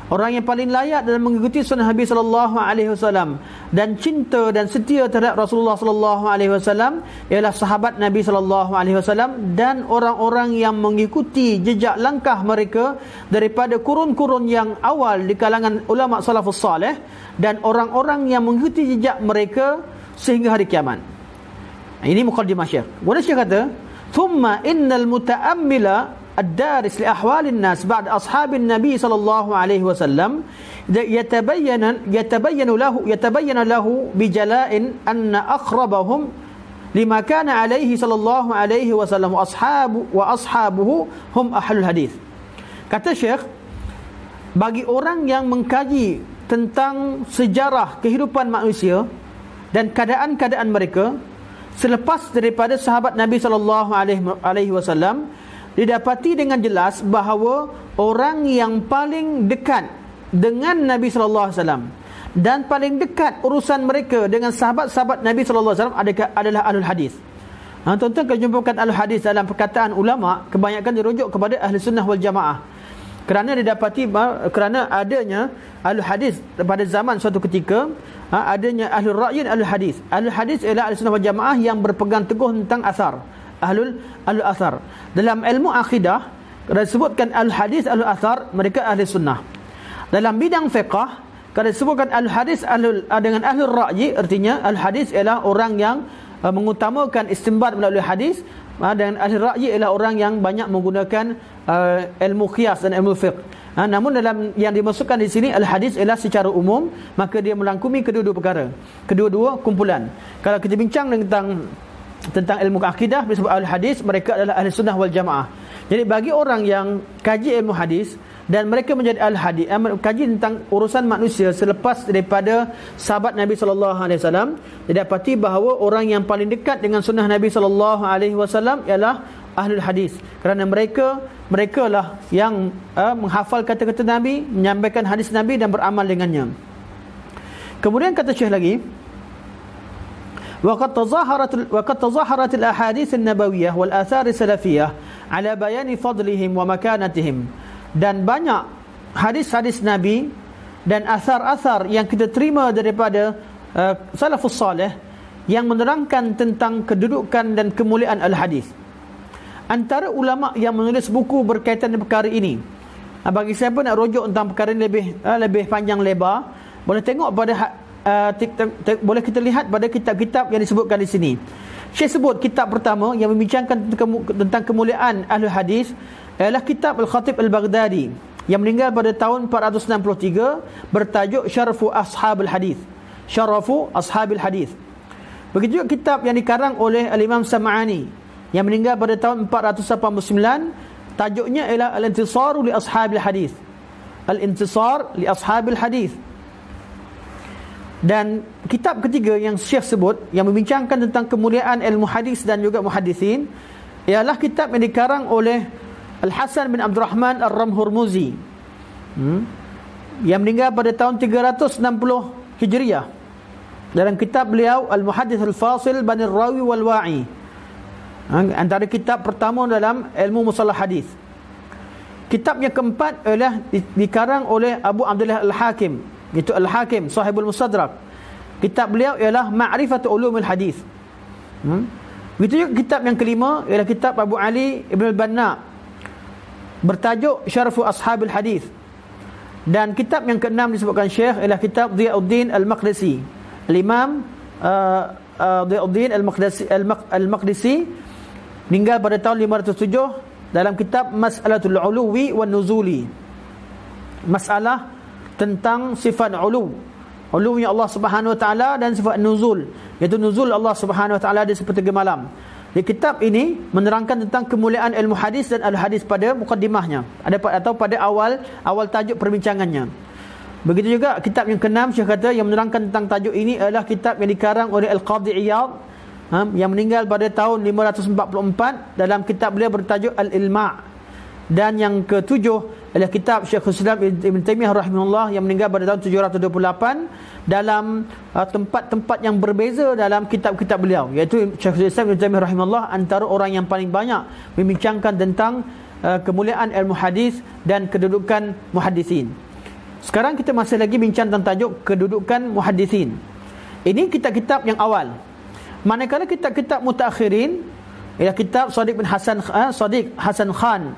orang yang paling layak dalam mengikuti sunnah Nabi sallallahu alaihi wasallam dan cinta dan setia terhadap Rasulullah sallallahu alaihi wasallam ialah sahabat Nabi sallallahu alaihi wasallam dan orang-orang yang mengikuti jejak langkah mereka daripada kurun-kurun yang awal di kalangan ulama salafus salih dan orang-orang yang mengikuti jejak mereka sehingga hari kiamat. Ini muqaddimah Syekh. Kemudian Syekh kata, "Thumma innal muta'ammila الدارس لأحوال الناس بعد أصحاب النبي صلى الله عليه وسلم يتبين له بجلاء أن أقربهم لما كان عليه صلى الله عليه وسلم وأصحابه هم أهل الحديث." Kata Syekh, bagi orang yang mengkaji tentang sejarah kehidupan manusia dan keadaan-keadaan mereka selepas daripada sahabat Nabi sallallahu alaihi wasallam, didapati dengan jelas bahawa orang yang paling dekat dengan Nabi sallallahu alaihi wasallam dan paling dekat urusan mereka dengan sahabat-sahabat Nabi sallallahu alaihi wasallam adalah ahlul hadis. Tuan-tuan kalau jumpakan ahlul hadis dalam perkataan ulama, kebanyakan dirujuk kepada ahli sunnah wal jamaah. Kerana didapati kerana adanya ahlul hadis pada zaman suatu ketika, adanya ahlul ra'yi dan ahlul hadis. Ahlul hadis ialah ahli sunnah wal jamaah yang berpegang teguh tentang asar. Ahlul athar. Dalam ilmu akidah disebutkan al-hadis al-athar, mereka ahli sunnah. Dalam bidang fiqh kalau disebutkan al-hadis dengan ahlul ra'yi, artinya al-hadis ialah orang yang mengutamakan istinbat melalui hadis, dan ahli ra'yi ialah orang yang banyak menggunakan ilmu qiyas dan ilmu fiqh. Namun dalam yang dimasukkan di sini al-hadis ialah secara umum, maka dia melangkumi kedua-dua perkara, kedua-dua kumpulan. Kalau kita bincang tentang ilmu akidah disebut ahli hadis, mereka adalah ahli sunnah wal jamaah. Jadi bagi orang yang kaji ilmu hadis dan mereka menjadi ahli hadis, kaji tentang urusan manusia selepas daripada sahabat Nabi sallallahu alaihi wasallam, didapati bahawa orang yang paling dekat dengan sunnah Nabi sallallahu alaihi wasallam ialah ahlul hadis, kerana mereka lah yang menghafal kata-kata Nabi, menyampaikan hadis Nabi dan beramal dengannya. Kemudian kata Syekh lagi, وقد تظاهرت الأحاديث النبوية والآثار السلفية على بيان فضلهم ومكانتهم. Dan banyak hadis-hadis Nabi dan asar-asar yang kita terima daripada salafus salih yang menerangkan tentang kedudukan dan kemuliaan al-hadis. Antara ulama yang menulis buku berkaitan dengan perkara ini, bagi siapa nak rujuk tentang perkara ini lebih panjang lebar, boleh tengok pada boleh kita lihat pada kitab-kitab yang disebutkan di sini. Syekh sebut kitab pertama yang membincangkan tentang kemuliaan ahli hadis ialah kitab Al-Khatib Al-Baghdadi yang meninggal pada tahun 463, bertajuk Syarafu Ashabil Hadis. Syarafu Ashabil Hadis. Begitu juga kitab yang dikarang oleh Al-Imam Sam'ani yang meninggal pada tahun 489, tajuknya ialah Al-Intisar li Ashabil Hadis. Al-Intisar li Ashabil Hadis. Dan kitab ketiga yang Syekh sebut yang membincangkan tentang kemuliaan ilmu hadis dan juga muhaddisin ialah kitab yang dikarang oleh Al-Hasan bin Abdul Rahman Ar-Ramhurmuzi, yang meninggal pada tahun 360 Hijriah. Dalam kitab beliau Al-Muhaddits Al-Fasil Banir Rawi wal Wa'i, antara kitab pertama dalam ilmu mustalah hadis. Kitab yang keempat ialah dikarang oleh Abu Abdullah Al-Hakim, iaitu Al-Hakim Sahibul Mustadrak. Kitab beliau ialah Ma'rifatu Ulumul Hadis. Begitu juga kitab yang kelima ialah kitab Abu Ali Ibn Al-Banna bertajuk Syarafu Ashabil Hadis. Dan kitab yang keenam disebutkan Syekh ialah kitab Ziyauddin Al-Maqdisi. Al-Imam Ziyauddin Al-Maqdisi meninggal pada tahun 507 dalam kitab Mas'alatul Uluwi wan Nuzuli. Masalah tentang sifat ulunya Allah Subhanahu wa taala dan sifat nuzul, iaitu nuzul Allah Subhanahu wa taala di sepertiga malam. Di kitab ini menerangkan tentang kemuliaan ilmu hadis dan al-hadis pada mukaddimahnya, atau pada awal tajuk perbincangannya. Begitu juga kitab yang keenam Syekh kata yang menerangkan tentang tajuk ini adalah kitab yang dikarang oleh Al-Qadhi Iyad, yang meninggal pada tahun 544 dalam kitab beliau bertajuk Al-Ilma'. Dan yang ketujuh adalah kitab Syekhul Islam Ibn Taimiyah rahimahullah yang meninggal pada tahun 728 dalam tempat-tempat yang berbeza dalam kitab-kitab beliau, iaitu Syekhul Islam Ibn Taimiyah rahimahullah antara orang yang paling banyak membincangkan tentang kemuliaan ilmu hadis dan kedudukan muhaddisin. Sekarang kita masih lagi bincang tentang tajuk kedudukan muhaddisin. Ini kitab-kitab yang awal. Manakala kitab-kitab mutaakhirin ialah kitab Sadiq Hasan Khan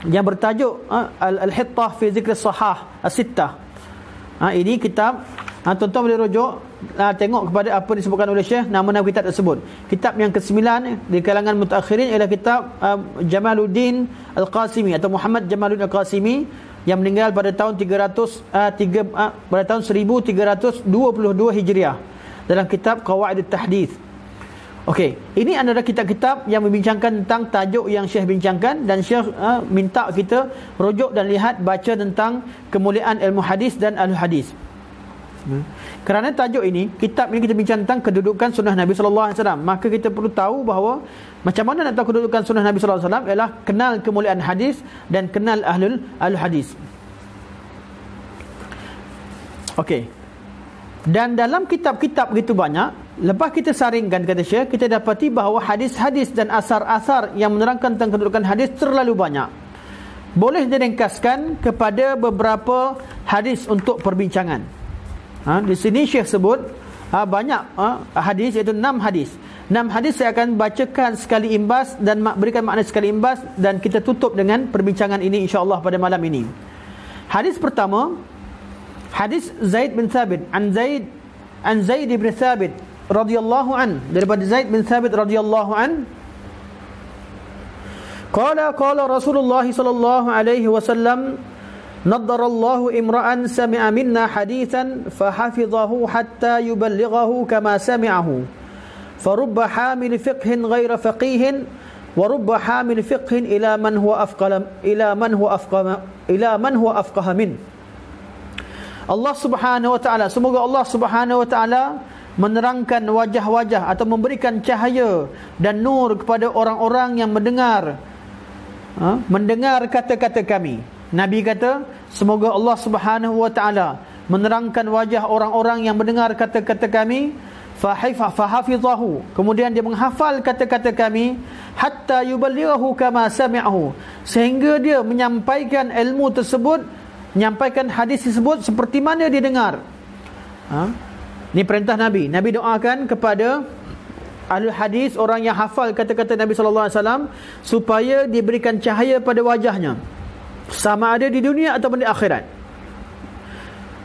yang bertajuk Al-Hittah fi Zikr Sahah As-Sittah. Ini kitab, tuan-tuan boleh rujuk, tengok kepada apa disebutkan oleh Syekh, nama-nama kitab tersebut. Kitab yang ke-9 di kalangan mutaakhirin ialah kitab Jamaluddin Al-Qasimi atau Muhammad Jamaluddin Al-Qasimi yang meninggal pada tahun 1322 Hijriah dalam kitab Qawaidut Tahdits. Okey, ini adalah kitab-kitab yang membincangkan tentang tajuk yang Syekh bincangkan, dan Syekh minta kita rujuk dan lihat, baca tentang kemuliaan ilmu hadis dan al-hadis. Kerana tajuk ini, kitab ini kita bincang tentang kedudukan sunnah Nabi sallallahu alaihi wasallam, maka kita perlu tahu bahawa macam mana nak tahu kedudukan sunnah Nabi sallallahu alaihi wasallam ialah kenal kemuliaan hadis dan kenal ahlul hadis. Okey. Dan dalam kitab-kitab begitu banyak, lepas kita saringkan, kata Syekh, kita dapati bahawa hadis-hadis dan asar-asar yang menerangkan tentang kedudukan hadis terlalu banyak. Boleh diringkaskan kepada beberapa hadis untuk perbincangan. Di sini Syekh sebut banyak hadis, iaitu 6 hadis. 6 hadis saya akan bacakan sekali imbas dan berikan makna sekali imbas, dan kita tutup dengan perbincangan ini insya-Allah pada malam ini. Hadis pertama, hadis Zaid bin Thabit an Zaid bin Thabit radhiyallahu an, daripada Zaid bin Thabit radhiyallahu an, qala Rasulullah sallallahu alaihi wasallam, naddarallahu imra'an sami'a minna hadithan fahafizahu hatta yuballighahu kama sami'ahu, farubba hamil fiqhin ghaira faqihin wa rubba hamil fiqhin ila man huwa afqaha min. Allah Subhanahu wa taala, semoga Allah Subhanahu wa taala menerangkan wajah-wajah atau memberikan cahaya dan nur kepada orang-orang yang mendengar kata-kata kami. Nabi kata, semoga Allah Subhanahu wa taala menerangkan wajah orang-orang yang mendengar kata-kata kami, fahafizahu, kemudian dia menghafal kata-kata kami, hatta yuballighahu kama sami'ahu, sehingga dia menyampaikan ilmu tersebut, menyampaikan hadis tersebut seperti mana dia dengar. Ini perintah Nabi. Nabi doakan kepada ahli hadis, orang yang hafal kata-kata Nabi sallallahu alaihi wasallam, supaya diberikan cahaya pada wajahnya, sama ada di dunia ataupun di akhirat.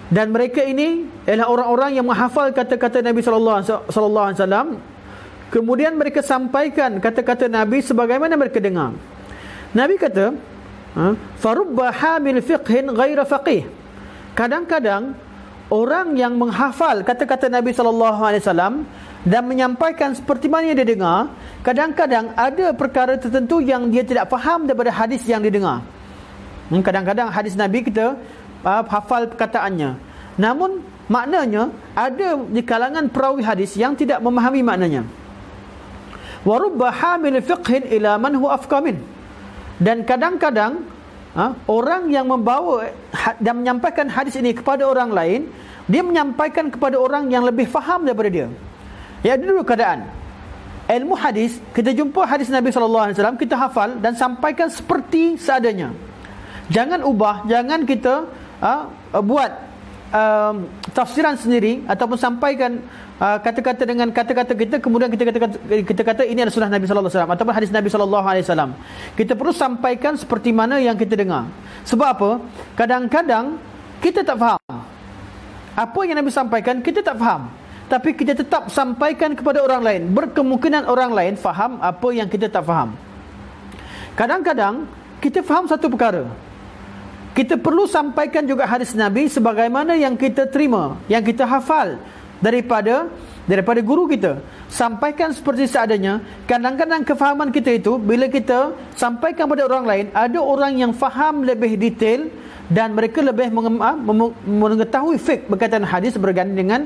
Dan mereka ini ialah orang-orang yang menghafal kata-kata Nabi sallallahu alaihi wasallam, kemudian mereka sampaikan kata-kata Nabi sebagaimana mereka dengar. Nabi kata, farubba hamil fiqhin ghaira faqih, kadang-kadang orang yang menghafal kata-kata Nabi sallallahu alaihi wasallam dan menyampaikan seperti mana yang dia dengar, kadang-kadang ada perkara tertentu yang dia tidak faham daripada hadis yang dia dengar. Kadang-kadang hadis Nabi kita hafal perkataannya, namun maknanya ada di kalangan perawi hadis yang tidak memahami maknanya. Wa rubba hamil fiqhin ila man huwa afqah min. Dan kadang-kadang orang yang membawa dan menyampaikan hadis ini kepada orang lain, dia menyampaikan kepada orang yang lebih faham daripada dia. Ya, dulu keadaan ilmu hadis, kita jumpa hadis Nabi SAW, kita hafal dan sampaikan seperti seadanya. Jangan ubah, jangan kita buat tafsiran sendiri ataupun sampaikan kata-kata dengan kata-kata kita, kemudian kita kata ini adalah sunnah Nabi sallallahu alaihi wasallam ataupun hadis Nabi sallallahu alaihi wasallam. Kita perlu sampaikan seperti mana yang kita dengar. Sebab apa? Kadang-kadang kita tak faham apa yang Nabi sampaikan, kita tak faham, tapi kita tetap sampaikan kepada orang lain. Berkemungkinan orang lain faham apa yang kita tak faham. Kadang-kadang kita faham satu perkara, kita perlu sampaikan juga hadis Nabi sebagaimana yang kita terima, yang kita hafal daripada guru kita. Sampaikan seperti seadanya. Kadang-kadang kefahaman kita itu, bila kita sampaikan pada orang lain, ada orang yang faham lebih detail dan mereka lebih mengetahui fiqh berkaitan hadis berbanding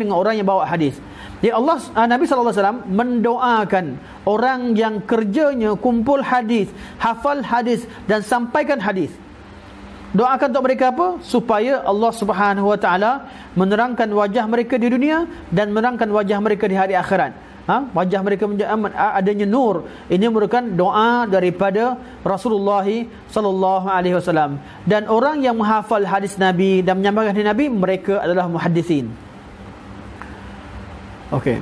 dengan orang yang bawa hadis. Jadi Nabi SAW mendoakan orang yang kerjanya kumpul hadis, hafal hadis dan sampaikan hadis. Doakan untuk mereka apa? Supaya Allah Subhanahu Wa Taala menerangkan wajah mereka di dunia dan menerangkan wajah mereka di hari akhirat. Wajah mereka adanya nur. Ini merupakan doa daripada Rasulullah sallallahu alaihi wasallam. Dan orang yang menghafal hadis Nabi dan menyampaikan hadis Nabi, mereka adalah muhaddisin. Okey.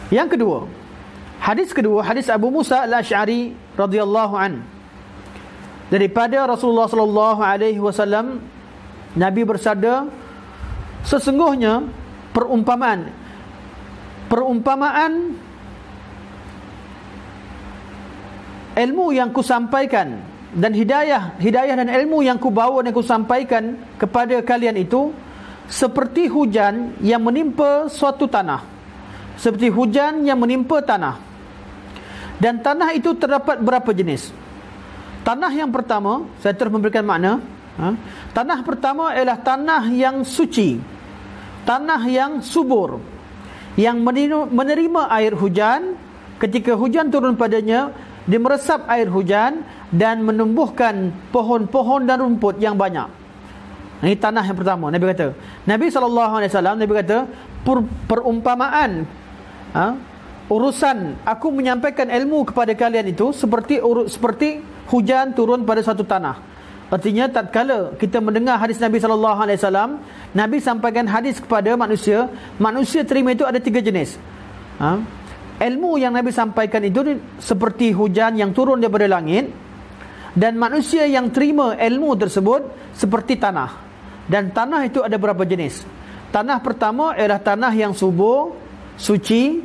Yang kedua, hadis Abu Musa Al-Asy'ari radhiyallahu anhu. Daripada Rasulullah sallallahu alaihi wasallam, Nabi bersabda, sesungguhnya perumpamaan ilmu yang kusampaikan dan hidayah dan ilmu yang kubawa dan kusampaikan kepada kalian itu seperti hujan yang menimpa suatu tanah, seperti hujan yang menimpa tanah. Dan tanah itu terdapat berapa jenis? Tanah yang pertama, saya terus memberikan makna. Tanah pertama ialah tanah yang suci, tanah yang subur, yang menerima air hujan. Ketika hujan turun padanya, dia meresap air hujan dan menumbuhkan pohon-pohon dan rumput yang banyak. Ini tanah yang pertama. Nabi kata, Nabi SAW, Nabi kata, perumpamaan urusan aku menyampaikan ilmu kepada kalian itu seperti hujan turun pada satu tanah. Artinya tatkala kita mendengar hadis Nabi SAW, Nabi sampaikan hadis kepada manusia, manusia terima itu ada 3 jenis. Ilmu yang Nabi sampaikan itu seperti hujan yang turun daripada langit, dan manusia yang terima ilmu tersebut seperti tanah. Dan tanah itu ada berapa jenis? Tanah pertama ialah tanah yang subur, suci,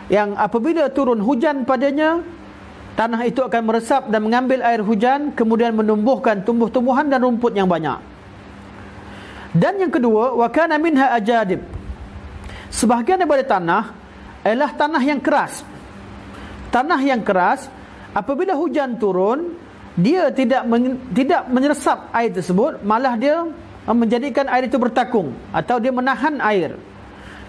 yang apabila turun hujan padanya, tanah itu akan meresap dan mengambil air hujan, kemudian menumbuhkan tumbuh-tumbuhan dan rumput yang banyak. Dan yang kedua, wa kana minha ajadib. Sebahagian daripada tanah ialah tanah yang keras. Tanah yang keras, apabila hujan turun, dia tidak menyesap air tersebut, malah dia menjadikan air itu bertakung atau dia menahan air.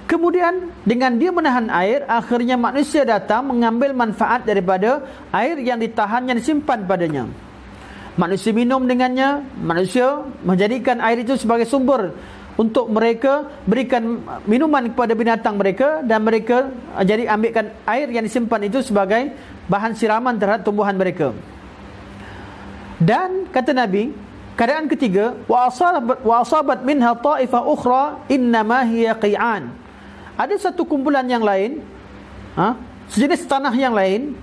Kemudian dengan dia menahan air, akhirnya manusia datang mengambil manfaat daripada air yang ditahan, yang disimpan padanya. Manusia minum dengannya, manusia menjadikan air itu sebagai sumber untuk mereka berikan minuman kepada binatang mereka, dan mereka jadi ambilkan air yang disimpan itu sebagai bahan siraman terhadap tumbuhan mereka. Dan kata Nabi, keadaan ketiga, wa asabat minha ta'ifah ukhra innama hiya qi'an. Ada satu kumpulan yang lain, sejenis tanah yang lain,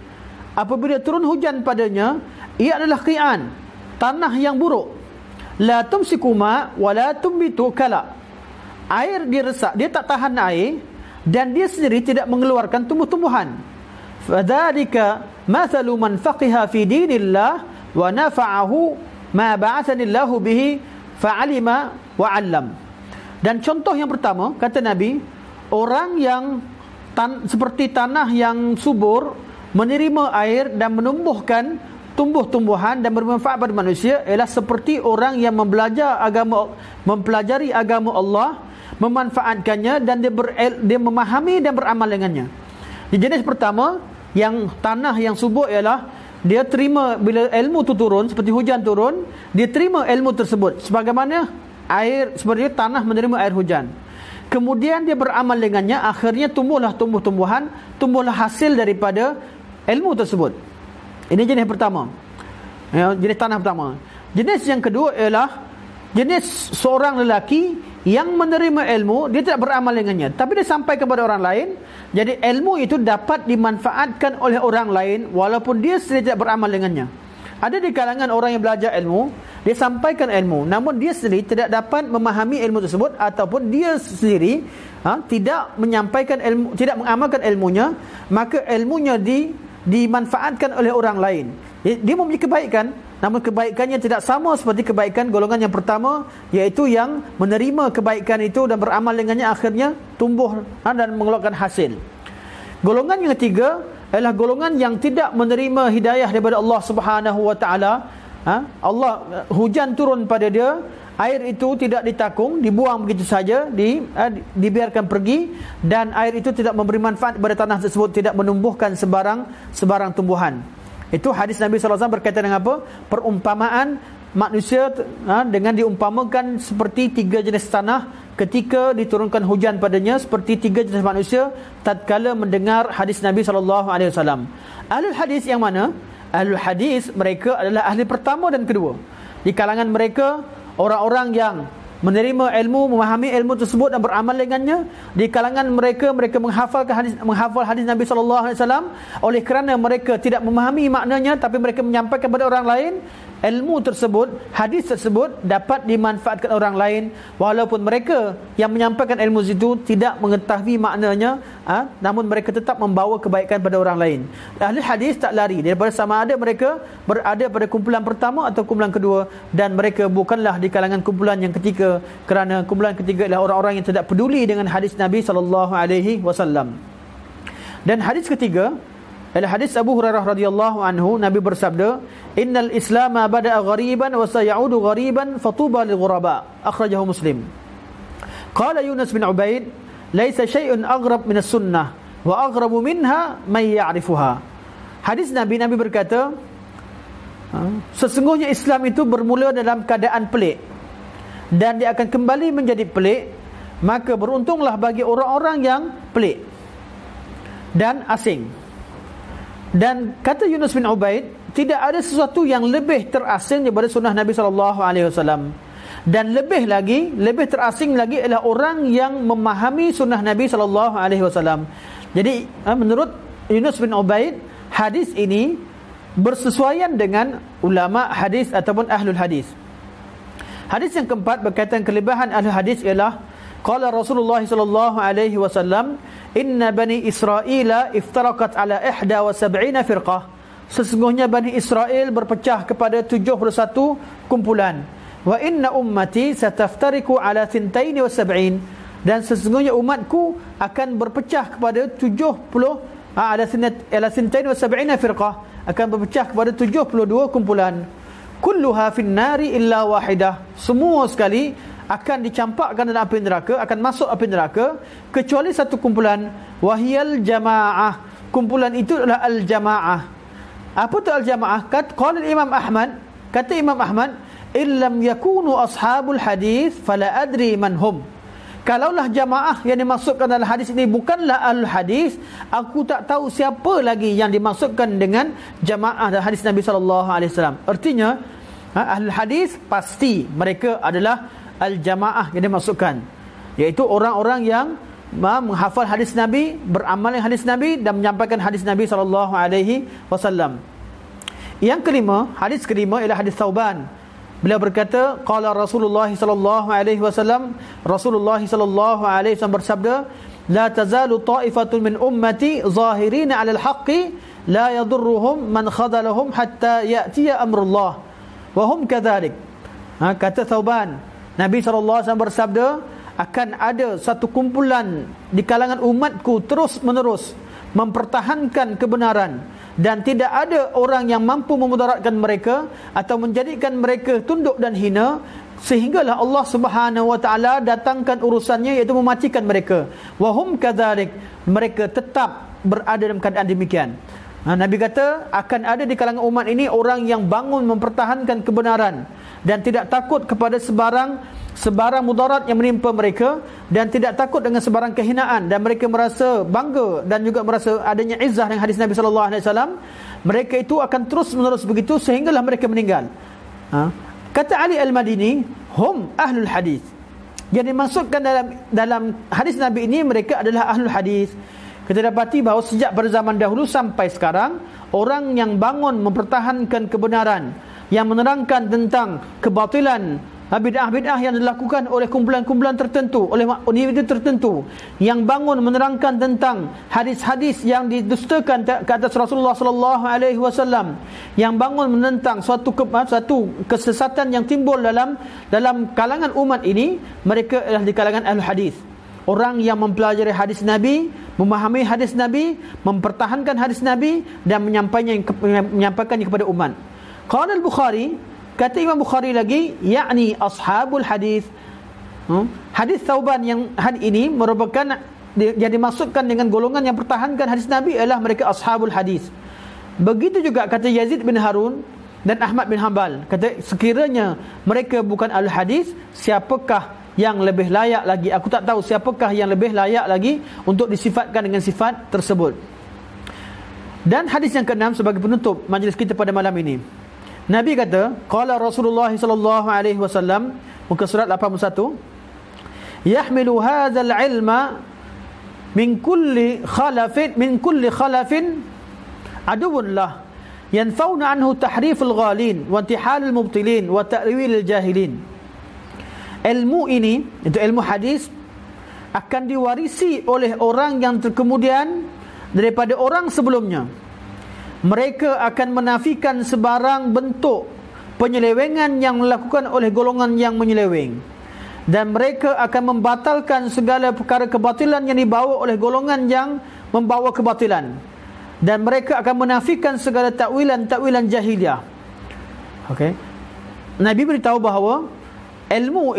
apabila turun hujan padanya, ia adalah qi'an, tanah yang buruk. La tumsiku ma wa la tumbitu kala. Air dia resak, dia tak tahan air, dan dia sendiri tidak mengeluarkan tumbuh-tumbuhan. Fadzalika mathalu man faqiha fi dinillah wa nafa'ahu ma ba'athanillahu bihi fa'alima wa 'allam. Dan contoh yang pertama, kata Nabi, orang yang seperti tanah yang subur, menerima air dan menumbuhkan tumbuh-tumbuhan dan bermanfaat pada manusia, ialah seperti orang yang mempelajari agama Allah, memanfaatkannya dan dia memahami dan beramal dengannya. Jenis pertama, yang tanah yang subur, ialah dia terima bila ilmu tu turun, seperti hujan turun, dia terima ilmu tersebut sebagaimana air, seperti tanah menerima air hujan. Kemudian dia beramal dengannya, akhirnya tumbuhlah tumbuh-tumbuhan, tumbuhlah hasil daripada ilmu tersebut. Ini jenis pertama, jenis tanah pertama. Jenis yang kedua ialah jenis seorang lelaki yang menerima ilmu, dia tidak beramal dengannya, tapi dia sampai kepada orang lain. Jadi ilmu itu dapat dimanfaatkan oleh orang lain walaupun dia sendiri tidak beramal dengannya. Ada di kalangan orang yang belajar ilmu, dia sampaikan ilmu, namun dia sendiri tidak dapat memahami ilmu tersebut, ataupun dia sendiri tidak menyampaikan ilmu, tidak mengamalkan ilmunya, maka ilmunya dimanfaatkan oleh orang lain. Dia memiliki kebaikan, namun kebaikannya tidak sama seperti kebaikan golongan yang pertama, iaitu yang menerima kebaikan itu dan beramal dengannya, akhirnya tumbuh dan mengeluarkan hasil. Golongan yang ketiga adalah golongan yang tidak menerima hidayah daripada Allah Subhanahu wa taala. Allah, hujan turun pada dia, air itu tidak ditakung, dibuang begitu saja, dibiarkan pergi, dan air itu tidak memberi manfaat kepada tanah tersebut, tidak menumbuhkan sebarang tumbuhan. Itu hadis Nabi SAW berkaitan dengan apa? Perumpamaan manusia dengan diumpamakan seperti 3 jenis tanah ketika diturunkan hujan padanya, seperti 3 jenis manusia tatkala mendengar hadis Nabi SAW. Ahlul hadis yang mana? Ahlul hadis, mereka adalah ahli pertama dan kedua. Di kalangan mereka, orang-orang yang menerima ilmu, memahami ilmu tersebut dan beramal dengannya. Di kalangan mereka menghafal hadis Nabi SAW. Oleh kerana mereka tidak memahami maknanya, tapi mereka menyampaikan kepada orang lain, ilmu tersebut, hadis tersebut dapat dimanfaatkan orang lain, walaupun mereka yang menyampaikan ilmu itu tidak mengetahui maknanya, namun mereka tetap membawa kebaikan pada orang lain. Ahli hadis tak lari daripada sama ada mereka berada pada kumpulan pertama atau kumpulan kedua, dan mereka bukanlah di kalangan kumpulan yang ketiga, kerana kumpulan ketiga adalah orang-orang yang tidak peduli dengan hadis Nabi SAW. Dan hadis ketiga adalah hadis Abu Hurairah radhiyallahu anhu. Nabi bersabda, "Innal Islama bada'a ghariban wa sayaudu ghariban fatuba lil ghuraba." Akhrajahu Muslim. Qala Yunus bin Ubaid, "Laisa syai'un aghrab min as-sunnah wa aghrabu minha man ya'rifuha." Hadis Nabi berkata, sesungguhnya Islam itu bermula dalam keadaan pelik dan dia akan kembali menjadi pelik, maka beruntunglah bagi orang-orang yang pelik dan asing. Dan kata Yunus bin Ubaid, tidak ada sesuatu yang lebih terasing daripada sunnah Nabi SAW. Dan lebih terasing lagi adalah orang yang memahami sunnah Nabi SAW. Jadi menurut Yunus bin Ubaid, hadis ini bersesuaian dengan ulama hadis ataupun ahlul hadis. Hadis yang keempat berkaitan kelebihan ahlul hadis ialah, qala Rasulullah SAW, "Inna bani Israel iftaraqat ala 71 firqah." Sesungguhnya Bani Israel berpecah kepada 71 kumpulan. Wa inna ummati sataftariku ala 72. Dan sesungguhnya umatku akan berpecah kepada 70 ala 72 firqah, akan berpecah kepada 72 kumpulan. Kulluha fin nari illa wahidah. Semua sekali akan dicampakkan dalam api neraka, akan masuk api neraka, kecuali satu kumpulan, wahiyal jamaah. Kumpulan itu adalah al-jamaah. Apa tu al-jamaah? Qala Imam Ahmad, kata Imam Ahmad, illam yakunu ashabul hadis fala adri man hum. Kalaulah jamaah yang dimasukkan dalam hadis ini bukanlah al-hadis, aku tak tahu siapa lagi yang dimasukkan dengan jamaah dalam hadis Nabi SAW. Artinya ahli hadis pasti mereka adalah al-jamaah yang dimasukkan, iaitu orang-orang yang menghafal hadis Nabi, beramal dengan hadis Nabi dan menyampaikan hadis Nabi SAW. Yang kelima, hadis kelima ialah hadis Thauban. Beliau berkata, qala Rasulullah SAW, Rasulullah SAW bersabda, la tazalu ta'ifatun min ummati zahirina 'alal haqqi la yadurruhum man khadalahum hatta ya'tiya amrullah wa hum kadzalik. Kata Thauban, Nabi SAW bersabda, akan ada satu kumpulan di kalangan umatku terus menerus mempertahankan kebenaran, dan tidak ada orang yang mampu memudaratkan mereka atau menjadikan mereka tunduk dan hina, sehinggalah Allah Subhanahu wa taala datangkan urusannya, iaitu mematikan mereka. Wahum kadzalik, mereka tetap berada dalam keadaan demikian. Nabi kata akan ada di kalangan umat ini orang yang bangun mempertahankan kebenaran dan tidak takut kepada sebarang mudarat yang menimpa mereka, dan tidak takut dengan sebarang kehinaan, dan mereka merasa bangga dan juga merasa adanya izzah dengan hadis Nabi sallallahu alaihi wasallam. Mereka itu akan terus menerus begitu sehinggalah mereka meninggal. Kata Ali Al-Madini, hum ahlul hadis. Jadi dimaksudkan dalam hadis Nabi ini mereka adalah ahlul hadis. Kita dapati bahawa sejak pada zaman dahulu sampai sekarang, orang yang bangun mempertahankan kebenaran, yang menerangkan tentang kebatilan, bid'ah-bid'ah yang dilakukan oleh kumpulan-kumpulan tertentu, oleh individu tertentu, yang bangun menerangkan tentang hadis-hadis yang didustakan ke atas Rasulullah sallallahu alaihi wasallam, yang bangun menentang suatu kesesatan yang timbul dalam kalangan umat ini, mereka adalah di kalangan ahli hadis. Orang yang mempelajari hadis Nabi, memahami hadis Nabi, mempertahankan hadis Nabi, dan menyampaikannya kepada umat. Qala al-Bukhari, kata Imam Bukhari lagi, yakni ashabul hadis. Hadis Thauban yang hadis ini merupakan yang dimaksudkan dengan golongan yang pertahankan hadis Nabi ialah mereka ashabul hadis. Begitu juga kata Yazid bin Harun dan Ahmad bin Hanbal, kata sekiranya mereka bukan ahli hadis, siapakah yang lebih layak lagi? Aku tak tahu siapakah yang lebih layak lagi untuk disifatkan dengan sifat tersebut. Dan hadis yang ke-6 sebagai penutup majlis kita pada malam ini, Nabi kata, qala Rasulullah sallallahu alaihi wasallam, muka surat 81, yahmilu hadzal ilma min kulli khalafin aduwwun lah, yanfauna anhu tahriful ghalin wa intihalul mubtilin wa ta'wilil jahilin. Ilmu ini, itu ilmu hadis, akan diwarisi oleh orang yang kemudian daripada orang sebelumnya. Mereka akan menafikan sebarang bentuk penyelewengan yang dilakukan oleh golongan yang menyeleweng, dan mereka akan membatalkan segala perkara kebatilan yang dibawa oleh golongan yang membawa kebatilan, dan mereka akan menafikan segala takwilan jahiliah. Okey. Nabi beritahu bahawa ilmu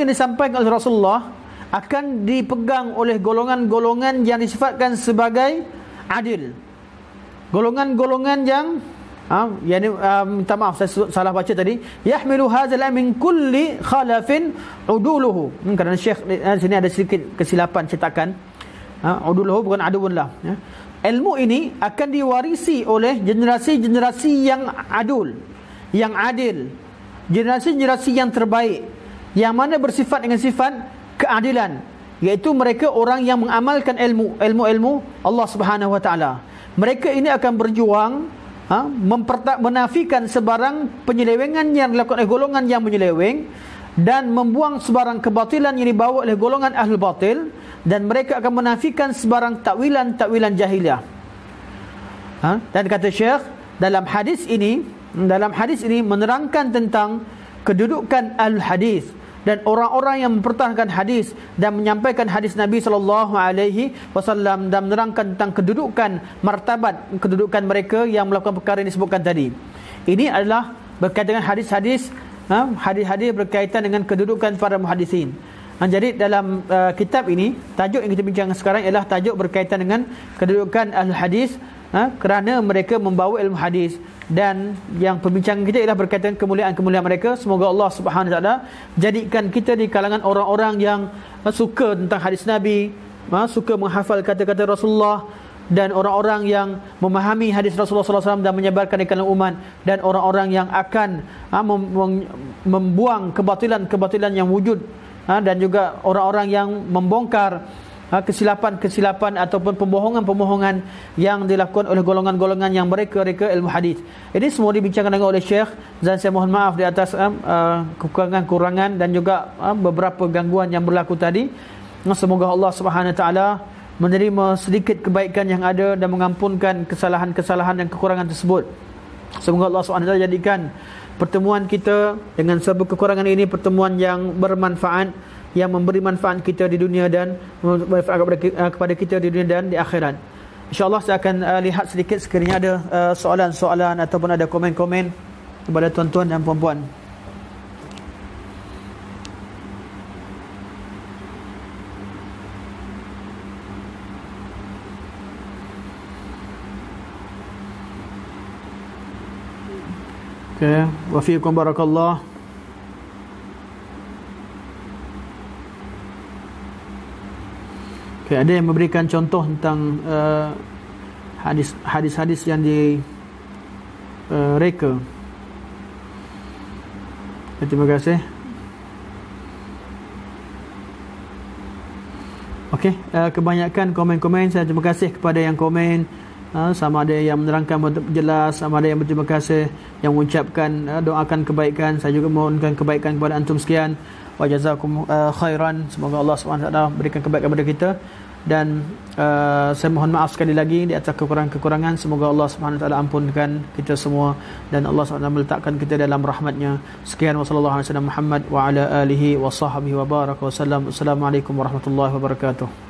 yang disampaikan oleh Rasulullah akan dipegang oleh golongan-golongan yang disifatkan sebagai adil. Golongan-golongan yang minta maaf saya salah baca tadi, yahmilu hadzal min kulli khalafin uduluhu. Kerana Syekh di sini ada sedikit kesilapan cetakan. Uduluhu bukan aduun lah. Ilmu ini akan diwarisi oleh generasi-generasi yang adil, generasi-generasi yang terbaik, yang mana bersifat dengan sifat keadilan, iaitu mereka orang yang mengamalkan ilmu Allah Subhanahu wa taala. Mereka ini akan berjuang menafikan sebarang penyelewengan yang dilakukan oleh golongan yang menyeleweng, dan membuang sebarang kebatilan yang dibawa oleh golongan ahlul batil, dan mereka akan menafikan sebarang takwilan jahiliah. Dan kata Syekh, dalam hadis ini menerangkan tentang kedudukan al-hadis dan orang-orang yang mempertahankan hadis dan menyampaikan hadis Nabi sallallahu alaihi wasallam, dan menerangkan tentang kedudukan mereka yang melakukan perkara yang disebutkan tadi. Ini adalah berkaitan dengan hadis-hadis berkaitan dengan kedudukan para muhaddisin. Jadi dalam kitab ini, tajuk yang kita bincangkan sekarang ialah tajuk berkaitan dengan kedudukan al-hadis, kerana mereka membawa ilmu hadis. Dan yang perbincangan kita ialah berkaitan kemuliaan-kemuliaan mereka. Semoga Allah Subhanahu Wa Taala jadikan kita di kalangan orang-orang yang suka tentang hadis Nabi, suka menghafal kata-kata Rasulullah, dan orang-orang yang memahami hadis Rasulullah SAW dan menyebarkan di kalangan umat, dan orang-orang yang akan membuang kebatilan yang wujud, dan juga orang-orang yang membongkar kesilapan ataupun pembohongan yang dilakukan oleh golongan-golongan yang mereka ilmu hadis. Ini semua dibincangkan oleh Syekh, dan saya mohon maaf di atas kekurangan dan juga beberapa gangguan yang berlaku tadi. Semoga Allah Subhanahu Wa Taala menerima sedikit kebaikan yang ada dan mengampunkan kesalahan-kesalahan dan kekurangan tersebut. Semoga Allah Subhanahu Wa Taala jadikan pertemuan kita dengan sebab kekurangan ini pertemuan yang bermanfaat, yang memberi manfaat kita di dunia dan memberi manfaat kepada kita di dunia dan di akhirat. InsyaAllah saya akan lihat sedikit sekiranya ada soalan-soalan ataupun ada komen-komen kepada tuan-tuan dan puan-puan. Okay, wa fiikum barakallah. Okay, ada yang memberikan contoh tentang hadis-hadis yang direka. Terima kasih. Okey, kebanyakan komen-komen saya terima kasih kepada yang komen. Sama ada yang menerangkan jelas, sama ada yang berterima kasih, yang mengucapkan doakan kebaikan. Saya juga mohonkan kebaikan kepada antum sekian. Wa jazakum khairan. Semoga Allah SWT berikan kebaikan kepada kita. Dan saya mohon maaf sekali lagi di atas kekurangan-kekurangan. Semoga Allah SWT ampunkan kita semua dan Allah SWT meletakkan kita dalam rahmatnya. Sekian, wasallallahu alaihi wasallam Muhammad wa ala alihi wa sahbihi wa baraka wa sallam. Assalamualaikum warahmatullahi wabarakatuh.